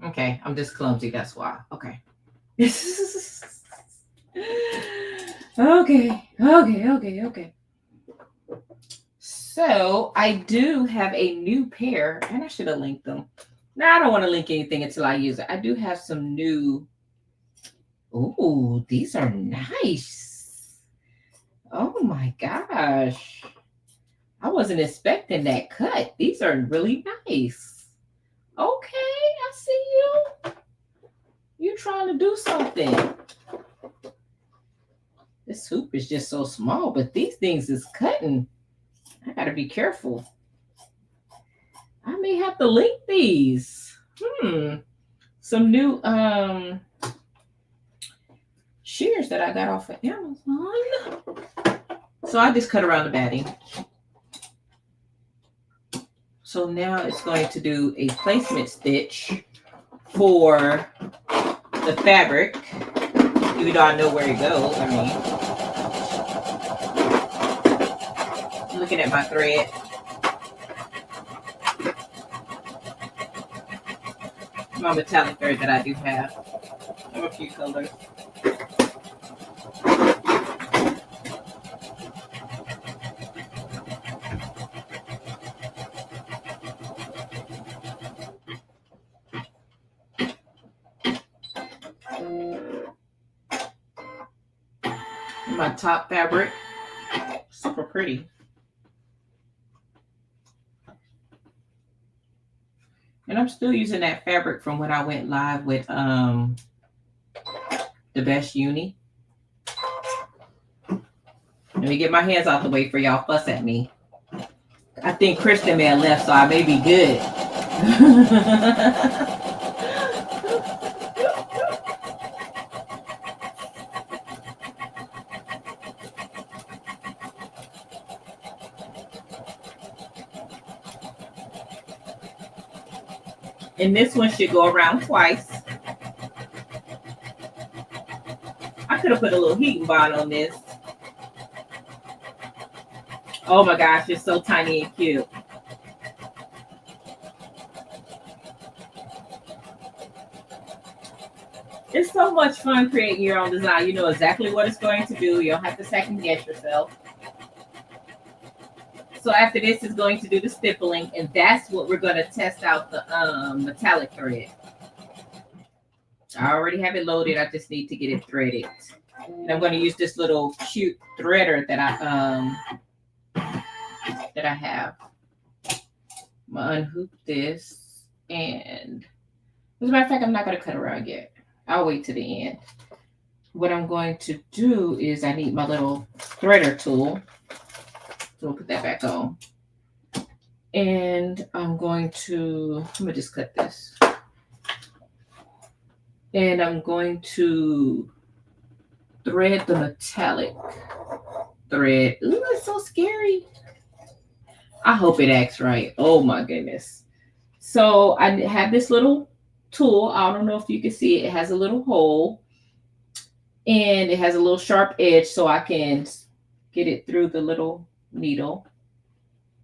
S2: Okay, I'm just clumsy. That's why. Okay. Okay. So I do have a new pair, and I should have linked them. Now I don't want to link anything until I use it. I do have some new. Ooh, these are nice. Oh my gosh. I wasn't expecting that cut. These are really nice. Okay, I see you. You're trying to do something. This hoop is just so small, but these things is cutting. I gotta be careful. I may have to link these. Some new shears that I got off of Amazon. So I just cut around the batting. So now it's going to do a placement stitch for the fabric, even though I know where it goes. I mean, looking at my thread. My metallic thread that I do have. I have a few colors. My top fabric, super pretty. And I'm still using that fabric from when I went live with the Best Uni. Let me get my hands out the way for y'all fuss at me. I think Kristy may have left, so I may be good. And this one should go around twice. I could have put a little heating bond on this. Oh my gosh, it's so tiny and cute. It's so much fun creating your own design. You know exactly what it's going to do. You don't have to second guess yourself. So after this is going to do the stippling, and that's what we're going to test out the metallic thread. I already have it loaded. I just need to get it threaded. And I'm going to use this little cute threader that I have. I'm going to unhoop this, and as a matter of fact, I'm not going to cut around yet. I'll wait to the end. What I'm going to do is I need my little threader tool. So we'll put that back on. And I'm going to just cut this. And I'm going to thread the metallic thread. Ooh, it's so scary. I hope it acts right. Oh my goodness. So I have this little tool. I don't know if you can see it. It has a little hole. And it has a little sharp edge so I can get it through the little needle.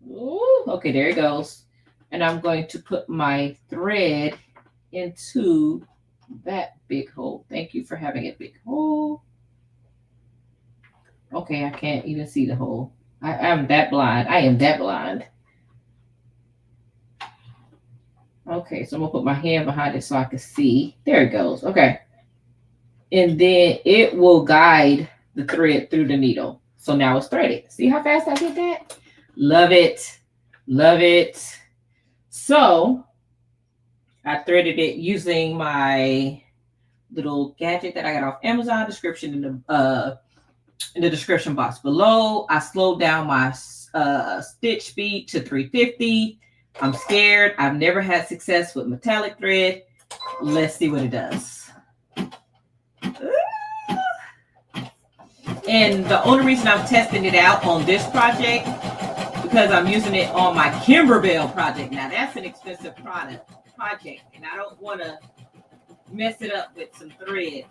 S2: Ooh, okay, there it goes. And I'm going to put my thread into that big hole. Thank you for having a big hole. Okay, I can't even see the hole. I'm that blind. I am that blind. Okay, so I'm gonna put my hand behind it so I can see. There it goes. Okay. And then it will guide the thread through the needle. So now it's threaded. See how fast I did that? Love it. Love it. So I threaded it using my little gadget that I got off Amazon. Description in the description box below. I slowed down my stitch speed to 350. I'm scared. I've never had success with metallic thread. Let's see what it does. And the only reason I'm testing it out on this project because I'm using it on my Kimberbell project. Now that's an expensive project, and I don't want to mess it up with some thread.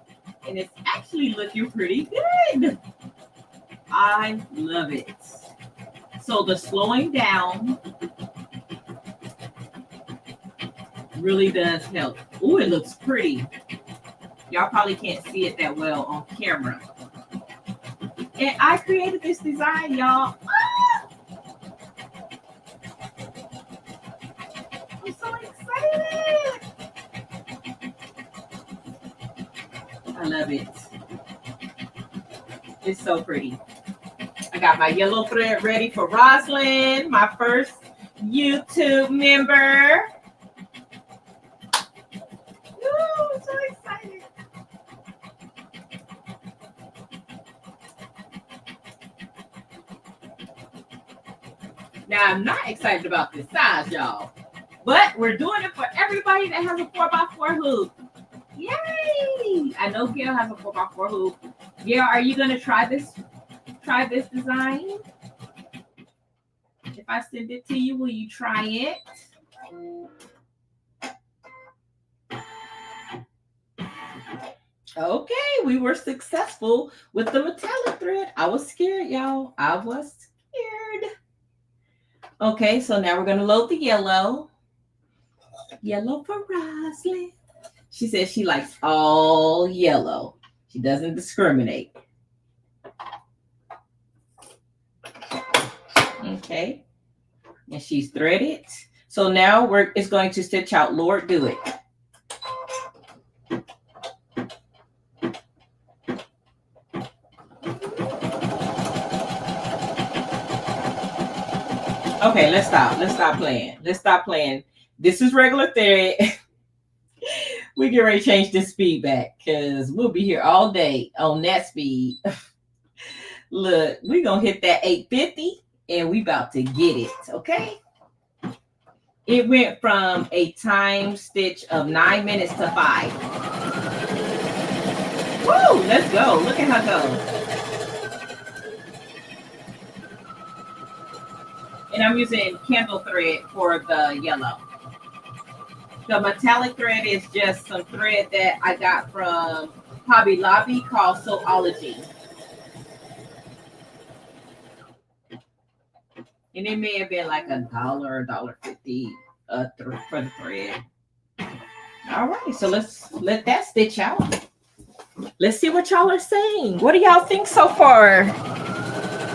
S2: And it's actually looking pretty good. I love it. So the slowing down really does help. Oh, it looks pretty. Y'all probably can't see it that well on camera. And I created this design, y'all. Ah! I'm so excited. I love it. It's so pretty. I got my yellow thread ready for Rosalind, my first YouTube member. Ooh, I'm so excited. Now, I'm not excited about this size, y'all, but we're doing it for everybody that has a 4x4 hoop. Yay! I know Gail has a 4x4 hoop. Gail, are you going to try this design? If I send it to you, will you try it? Okay, we were successful with the metallic thread. I was scared, y'all. I was scared. Okay, so now we're going to load the yellow. Yellow for Rosalind. She says she likes all yellow. She doesn't discriminate. Okay. And she's threaded. So now it's going to stitch out Lord Do It. Okay, let's stop. Let's stop playing. Let's stop playing. This is regular thread. We get ready to change this speed back because we'll be here all day on that speed. Look, we're going to hit that 850 and we about to get it, okay? It went from a time stitch of 9 minutes to 5. Woo, let's go. Look at her go. And I'm using candle thread for the yellow. The metallic thread is just some thread that I got from Hobby Lobby called Soulology. And it may have been like $1, $1.50 for the thread. All right, so let's let that stitch out. Let's see what y'all are saying. What do y'all think so far?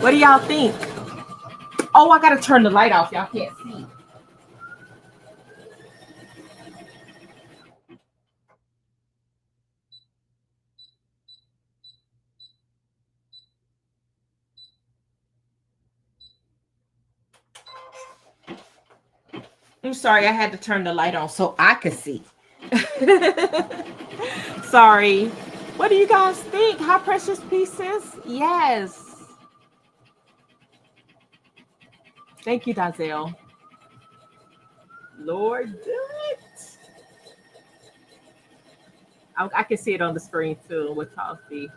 S2: What do y'all think? Oh, I gotta turn the light off. Y'all can't see. I'm sorry, I had to turn the light on so I could see. Sorry. What do you guys think? High Precious Pieces? Yes. Thank you, Dazelle. Lord, do it. I can see it on the screen too with y'all see.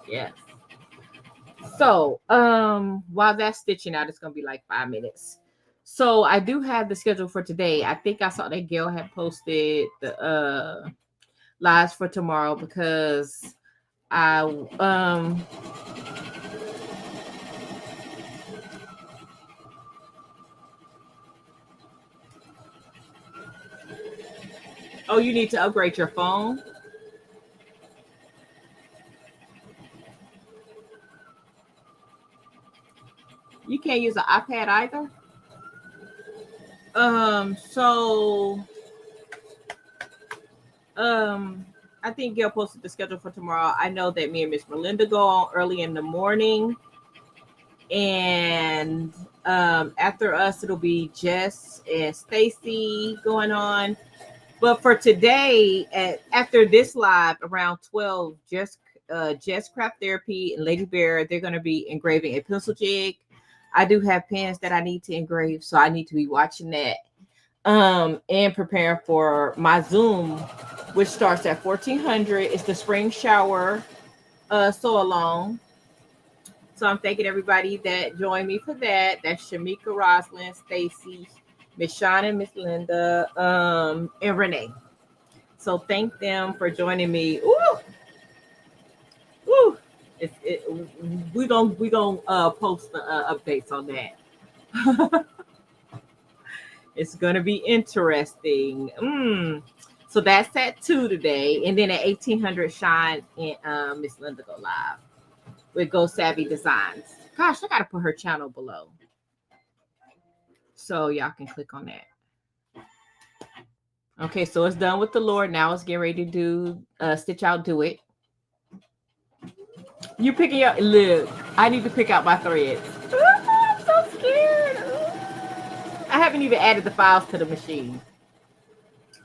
S2: Yes. So, while that's stitching out, it's gonna be like 5 minutes. So I do have the schedule for today. I think I saw that Gail had posted the lives for tomorrow because I oh, you need to upgrade your phone? You can't use an iPad either? I think Gail posted the schedule for tomorrow. I know that me and Miss Melinda go on early in the morning. And after us, it'll be Jess and Stacy going on. But for today, after this live around 12, Jess Craft Therapy and Lady Bear, they're going to be engraving a pencil jig. I do have pens that I need to engrave, so I need to be watching that and preparing for my Zoom, which starts at 1400. It's the spring shower sew along. So I'm thanking everybody that joined me for that. That's Shamika, Rosalind, Stacy, Miss Shawn, and Miss Linda, and Renee. So thank them for joining me. Ooh. Ooh. We gonna post the updates on that. It's gonna be interesting. So that's at 2 today, and then at 1800 Shine and Miss Linda go live with Go Savvy Designs. Gosh, I gotta put her channel below so y'all can click on that. Okay, so it's done with the Lord. Now it's getting ready to do stitch out, do it. You picking up? Look, I need to pick out my threads. I'm so scared. I haven't even added the files to the machine.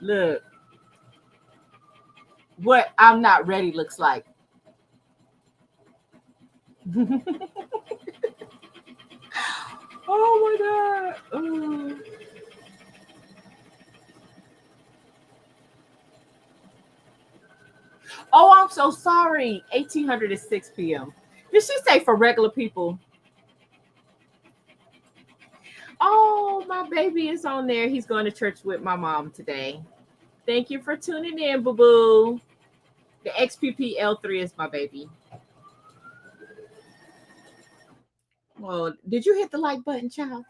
S2: Look what I'm not ready looks like. Oh my God. Oh. Oh, I'm so sorry. 1800 is 6 p.m. Did she say for regular people? Oh, my baby is on there. He's going to church with my mom today. Thank you for tuning in, boo-boo. The XPP L3 is my baby. Well, did you hit the like button, child?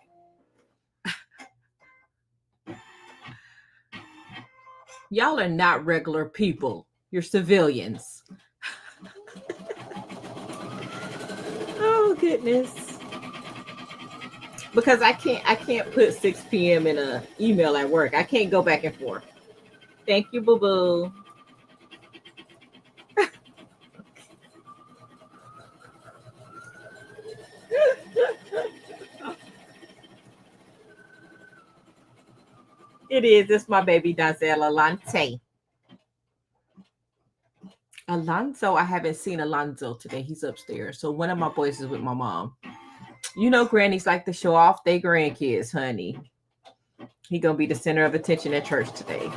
S2: Y'all are not regular people. You're civilians. Oh goodness. Because I can't put 6 p.m. in an email at work. I can't go back and forth. Thank you, boo-boo. It is. It's my baby Denzel Alante. Alonzo, I haven't seen Alonzo today. He's upstairs. So one of my boys is with my mom. You know, grannies like to show off their grandkids, honey. He gonna be the center of attention at church today.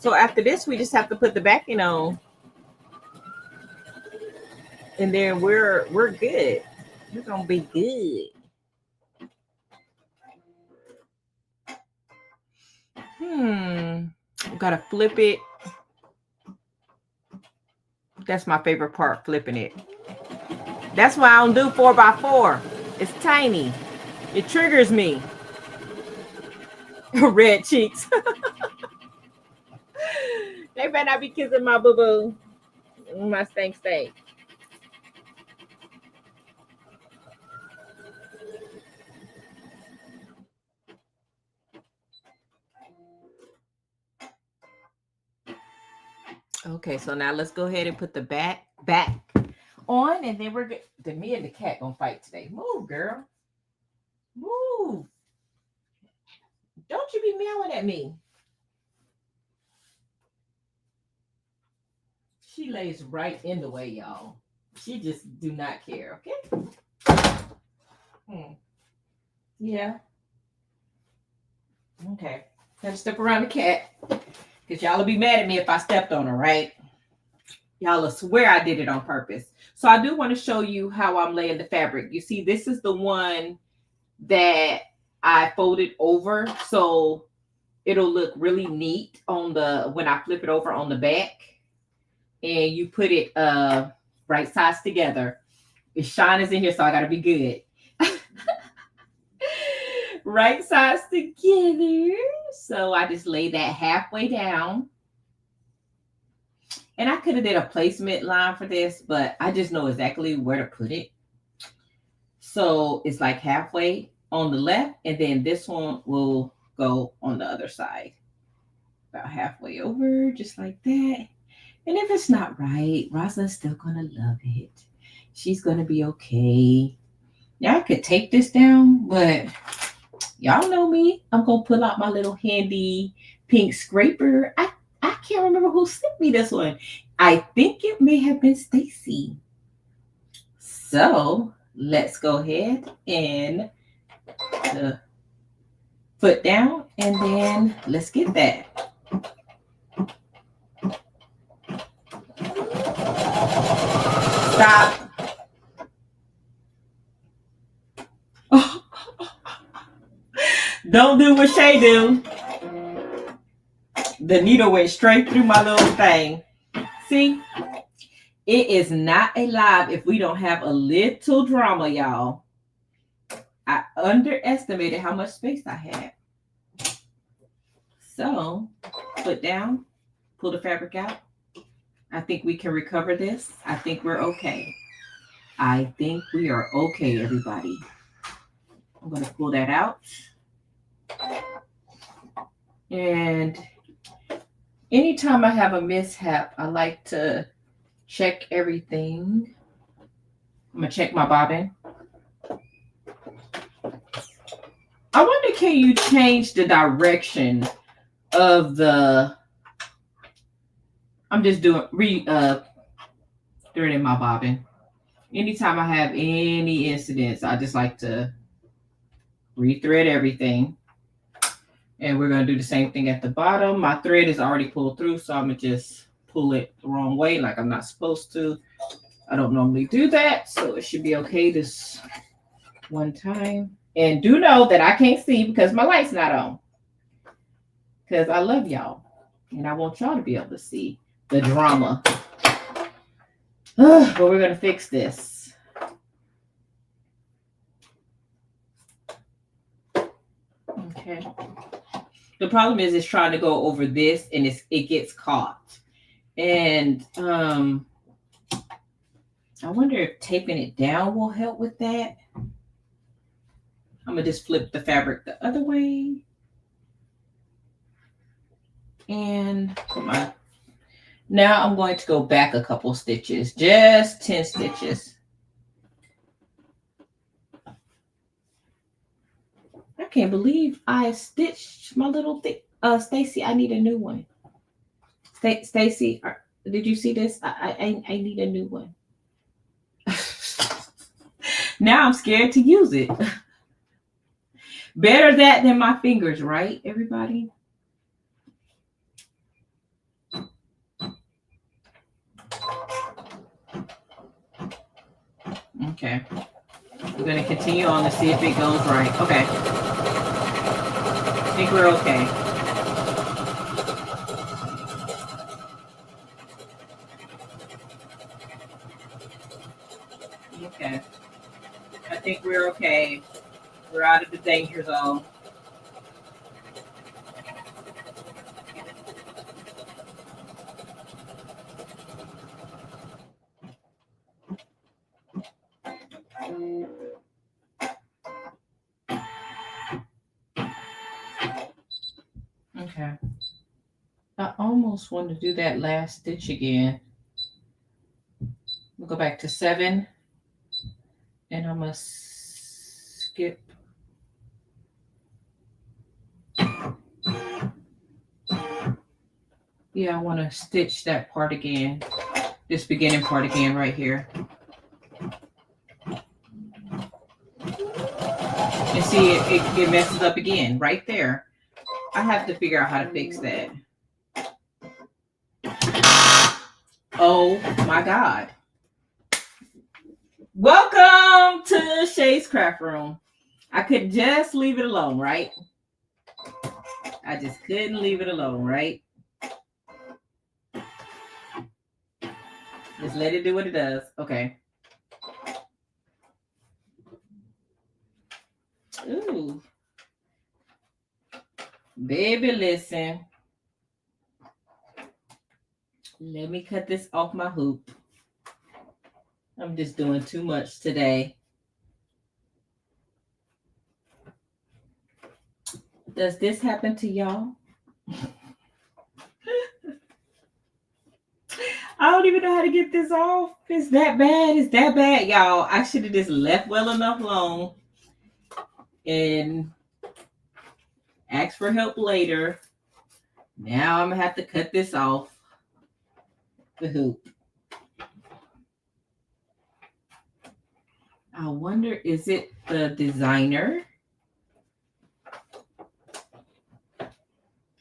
S2: So after this, we just have to put the backing on. And then we're good. We're gonna be good. Gotta flip it. That's my favorite part, flipping it. That's why I don't do 4x4. It's tiny. It triggers me. Red cheeks. They better not be kissing my boo-boo. My stank. Okay, so now let's go ahead and put the back on, and then we're good. Then me and the cat gonna fight today. Move, girl. Move. Don't you be meowing at me. She lays right in the way, y'all. She just do not care, okay? Yeah. Okay. Gotta step around the cat. Because y'all will be mad at me if I stepped on her, right? Y'all will swear I did it on purpose. So I do want to show you how I'm laying the fabric. You see, this is the one that I folded over. So it'll look really neat on the, when I flip it over on the back. And you put it right sides together. Sean is in here, so I got to be good. Right sides together. So I just lay that halfway down. And I could have did a placement line for this, but I just know exactly where to put it. So it's like halfway on the left, and then this one will go on the other side. About halfway over, just like that. And if it's not right, Rosalind's still gonna love it. She's gonna be okay. Now I could take this down, but y'all know me. I'm gonna pull out my little handy pink scraper. I can't remember who sent me this one. I think it may have been Stacy. So let's go ahead and foot down, and then let's get that. Stop. Don't do what Shay do. The needle went straight through my little thing. See? It is not a live if we don't have a little drama, y'all. I underestimated how much space I had. So, put down, pull the fabric out. I think we can recover this. I think we're okay. I think we are okay, everybody. I'm going to pull that out. And anytime I have a mishap, I like to check everything. I'm going to check my bobbin. I wonder, can you change the direction of the... I'm just doing threading my bobbin. Anytime I have any incidents, I just like to rethread everything. And we're going to do the same thing at the bottom. My thread is already pulled through, so I'm going to just pull it the wrong way like I'm not supposed to. I don't normally do that, so it should be okay this one time. And do know that I can't see because my light's not on. Because I love y'all. And I want y'all to be able to see the drama. But we're going to fix this. Okay. The problem is it's trying to go over this and it gets caught. And I wonder if taping it down will help with that. I'm going to just flip the fabric the other way. And put my... Now I'm going to go back a couple stitches, just 10 stitches. I can't believe I stitched my little thing. Stacy, I need a new one. Stacy, did you see this? I need a new one. Now I'm scared to use it. Better that than my fingers, right, everybody? Okay. I'm going to continue on to see if it goes right. Okay. I think we're okay. Okay. I think we're okay. We're out of the danger zone. Okay. I almost want to do that last stitch again. We'll go back to 7. And I'm going to skip. Yeah, I want to stitch that part again. This beginning part again right here. And see, it messes up again right there. I have to figure out how to fix that. Oh my God. Welcome to Shay's Craft Room. I could just leave it alone, right? I just couldn't leave it alone, right? Just let it do what it does. Okay. Ooh. Baby, listen. Let me cut this off my hoop. I'm just doing too much today. Does this happen to y'all? I don't even know how to get this off. It's that bad. It's that bad, y'all. I should have just left well enough alone and asked for help later. Now I'm going to have to cut this off the hoop. I wonder, is it the designer?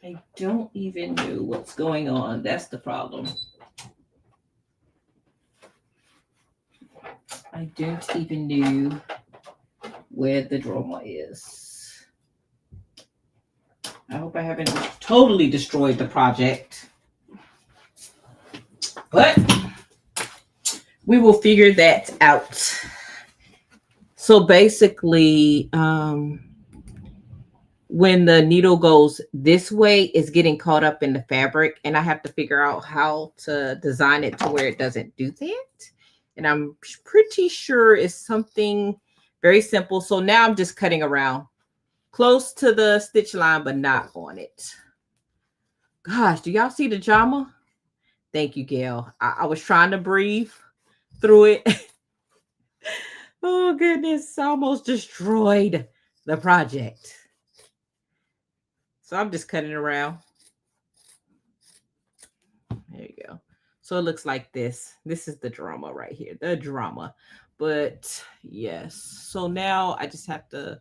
S2: I don't even know what's going on. That's the problem. I don't even know where the drama is. I hope I haven't totally destroyed the project. But we will figure that out. So basically, when the needle goes this way, it's getting caught up in the fabric, and I have to figure out how to design it to where it doesn't do that. And I'm pretty sure it's something very simple. So now I'm just cutting around close to the stitch line, but not on it. Gosh, do y'all see the drama? Thank you, Gail. I was trying to breathe through it. Oh, goodness. I almost destroyed the project. So I'm just cutting around. There you go. So it looks like this. This is the drama right here. The drama. But yes. So now I just have to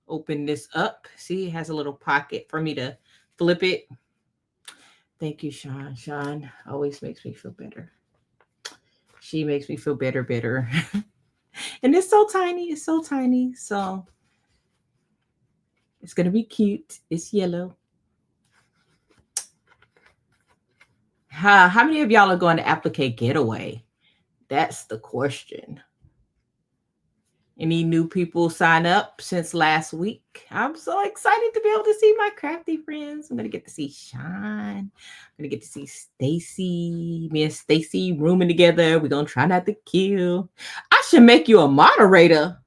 S2: open this up. See, it has a little pocket for me to flip it. Thank you, Sean. Sean always makes me feel better. She makes me feel better. And it's so tiny. It's so tiny. So it's going to be cute. It's yellow. How many of y'all are going to Applique Getaway? That's the question. Any new people sign up since last week? I'm so excited to be able to see my crafty friends. I'm going to get to see Sean. I'm going to get to see Stacy. Me and Stacy rooming together. We're going to try not to kill. I should make you a moderator.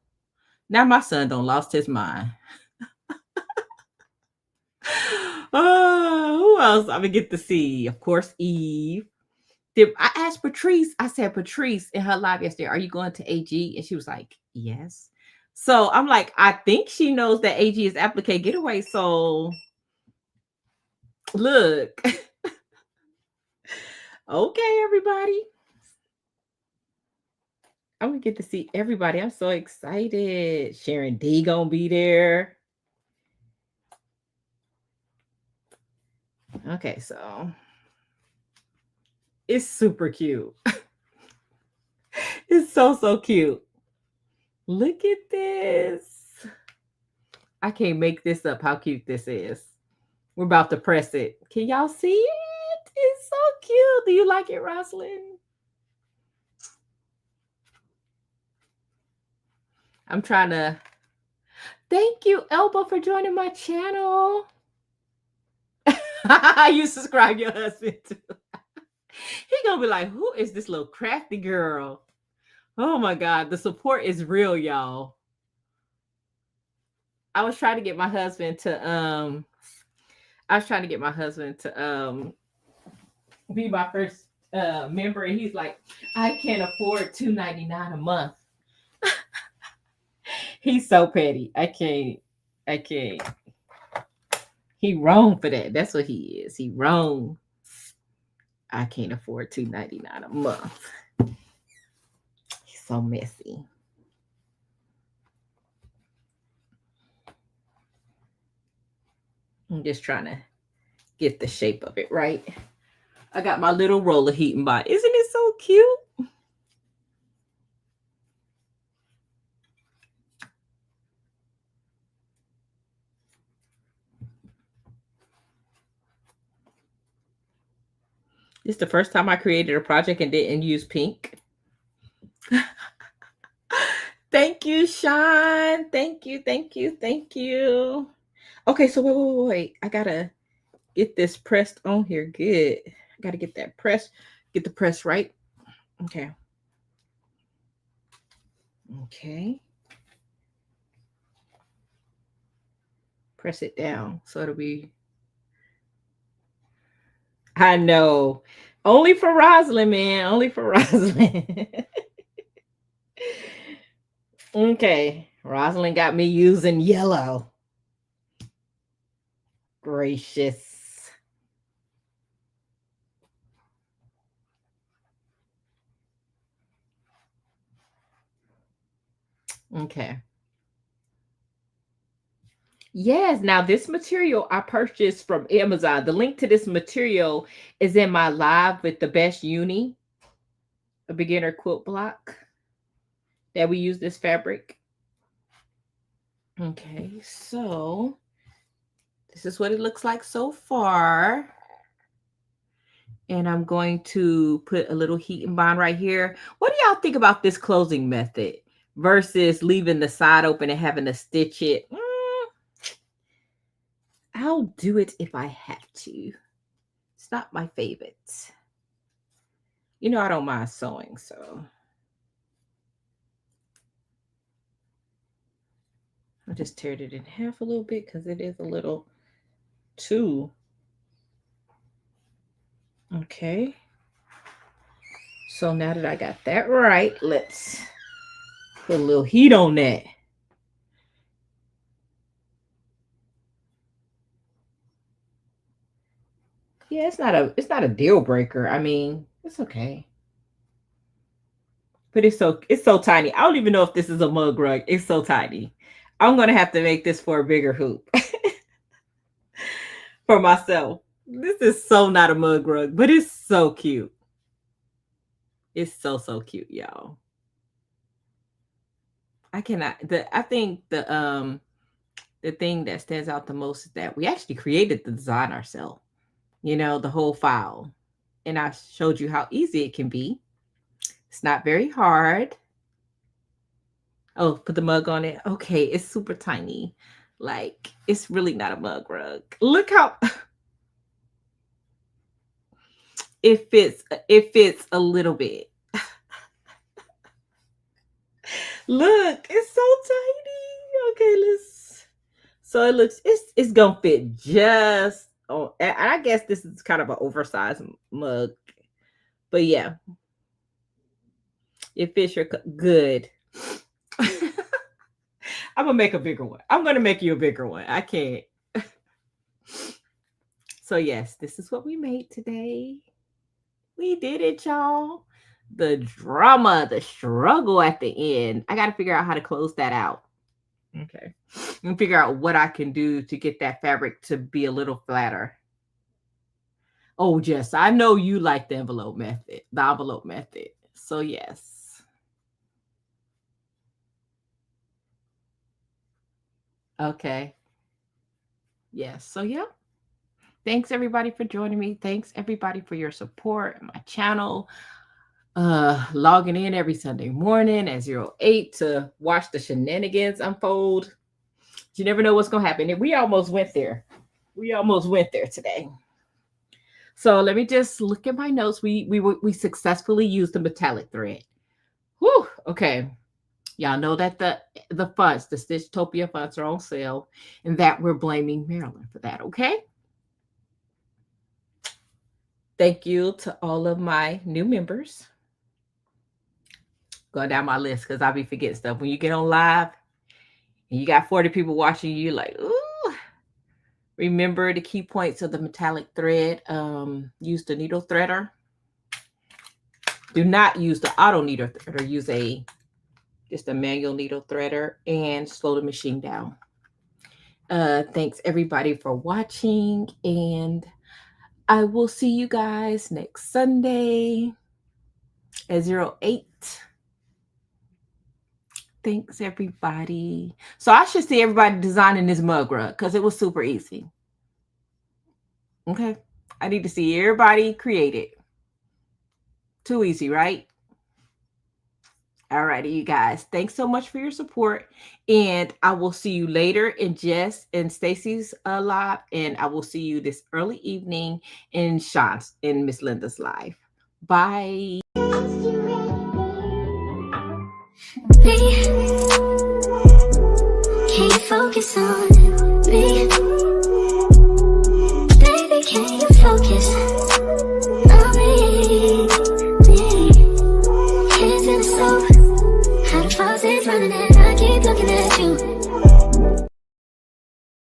S2: Now my son done lost his mind. Who else I'm going to get to see? Of course, Eve. I asked Patrice, I said, Patrice, in her live yesterday, are you going to AG? And she was like, yes. So I'm like, I think she knows that AG is Applique Getaway. So look. Okay, everybody. I'm going to get to see everybody. I'm so excited. Sharon D going to be there. Okay, so it's super cute. It's so cute. Look at this. I can't make this up how cute this is. We're about to press it. Can y'all see it? It's so cute. Do you like it, Rosalind? I'm trying to... Thank you, Elba, for joining my channel. You subscribe your husband too. He gonna be like, who is this little crafty girl? Oh my God, the support is real, y'all. I was trying to get my husband to be my first member, and he's like, I can't afford $2.99 a month. He's so petty. I can't. He wrong for that. That's what he is. He wrong. I can't afford $2.99 a month. He's so messy. I'm just trying to get the shape of it right. I got my little roller heating bot. Isn't it so cute? This is the first time I created a project and didn't use pink. Thank you, Sean. Thank you. Okay, so wait. I gotta get this pressed on here. Good. I gotta get that pressed. Get the press right. Okay. Press it down so it'll be... I know. Only for Rosalind, man. Only for Rosalind. Okay. Rosalind got me using yellow. Gracious. Okay. Yes. Now, this material I purchased from Amazon. The link to this material is in my live with the best uni. a beginner quilt block that we use this fabric. Okay, so this is what it looks like so far. And I'm going to put a little heat and bond right here. What do y'all think about this closing method versus leaving the side open and having to stitch it? I'll do it if I have to. It's not my favorite. You know, I don't mind sewing, so I just teared it in half a little bit because it is a little too. Okay. So now that I got that right, let's put a little heat on that. Yeah, it's not a deal breaker. I mean, it's okay. But it's so tiny. I don't even know if this is a mug rug. It's so tiny. I'm gonna have to make this for a bigger hoop for myself. This is so not a mug rug, but it's so cute. It's so cute, y'all. I think the thing that stands out the most is that we actually created the design ourselves. You know, the whole file. And I showed you how easy it can be. It's not very hard. Oh, put the mug on it. Okay, it's super tiny. Like, it's really not a mug rug. Look how it fits a little bit. Look, it's so tiny. Okay, so it looks, it's gonna fit just. Oh, and I guess this is kind of an oversized mug, but yeah, it fits your good. I'm gonna make a bigger one. I'm gonna make you a bigger one. I can't. So yes, this is what we made today. We did it, y'all. The drama, the struggle at the end. I got to figure out how to close that out. Okay. And figure out what I can do to get that fabric to be a little flatter. Oh, Jess, I know you like the envelope method. So yes. Okay. Yes. So yeah. Thanks everybody for joining me. Thanks everybody for your support. My channel. Logging in every Sunday morning at 08 to watch the shenanigans unfold. You never know what's gonna happen. And we almost went there. Today. So let me just look at my notes. We successfully used the metallic thread. Whew. Okay. Y'all know that the fonts, the Stitchtopia fonts are on sale, and that we're blaming Maryland for that. Okay. Thank you to all of my new members. Going down my list because I'll be forgetting stuff. When you get on live and you got 40 people watching you, like, ooh. Remember the key points of the metallic thread. Use the needle threader. Do not use the auto needle threader. Use just a manual needle threader and slow the machine down. Thanks everybody for watching, and I will see you guys next Sunday at 08. Thanks, everybody. So I should see everybody designing this mug rug because it was super easy. Okay. I need to see everybody create it. Too easy, right? All righty, you guys. Thanks so much for your support. And I will see you later in Jess and Stacy's live. And I will see you this early evening in Sean's, in Miss Linda's live. Bye.
S1: Can't focus on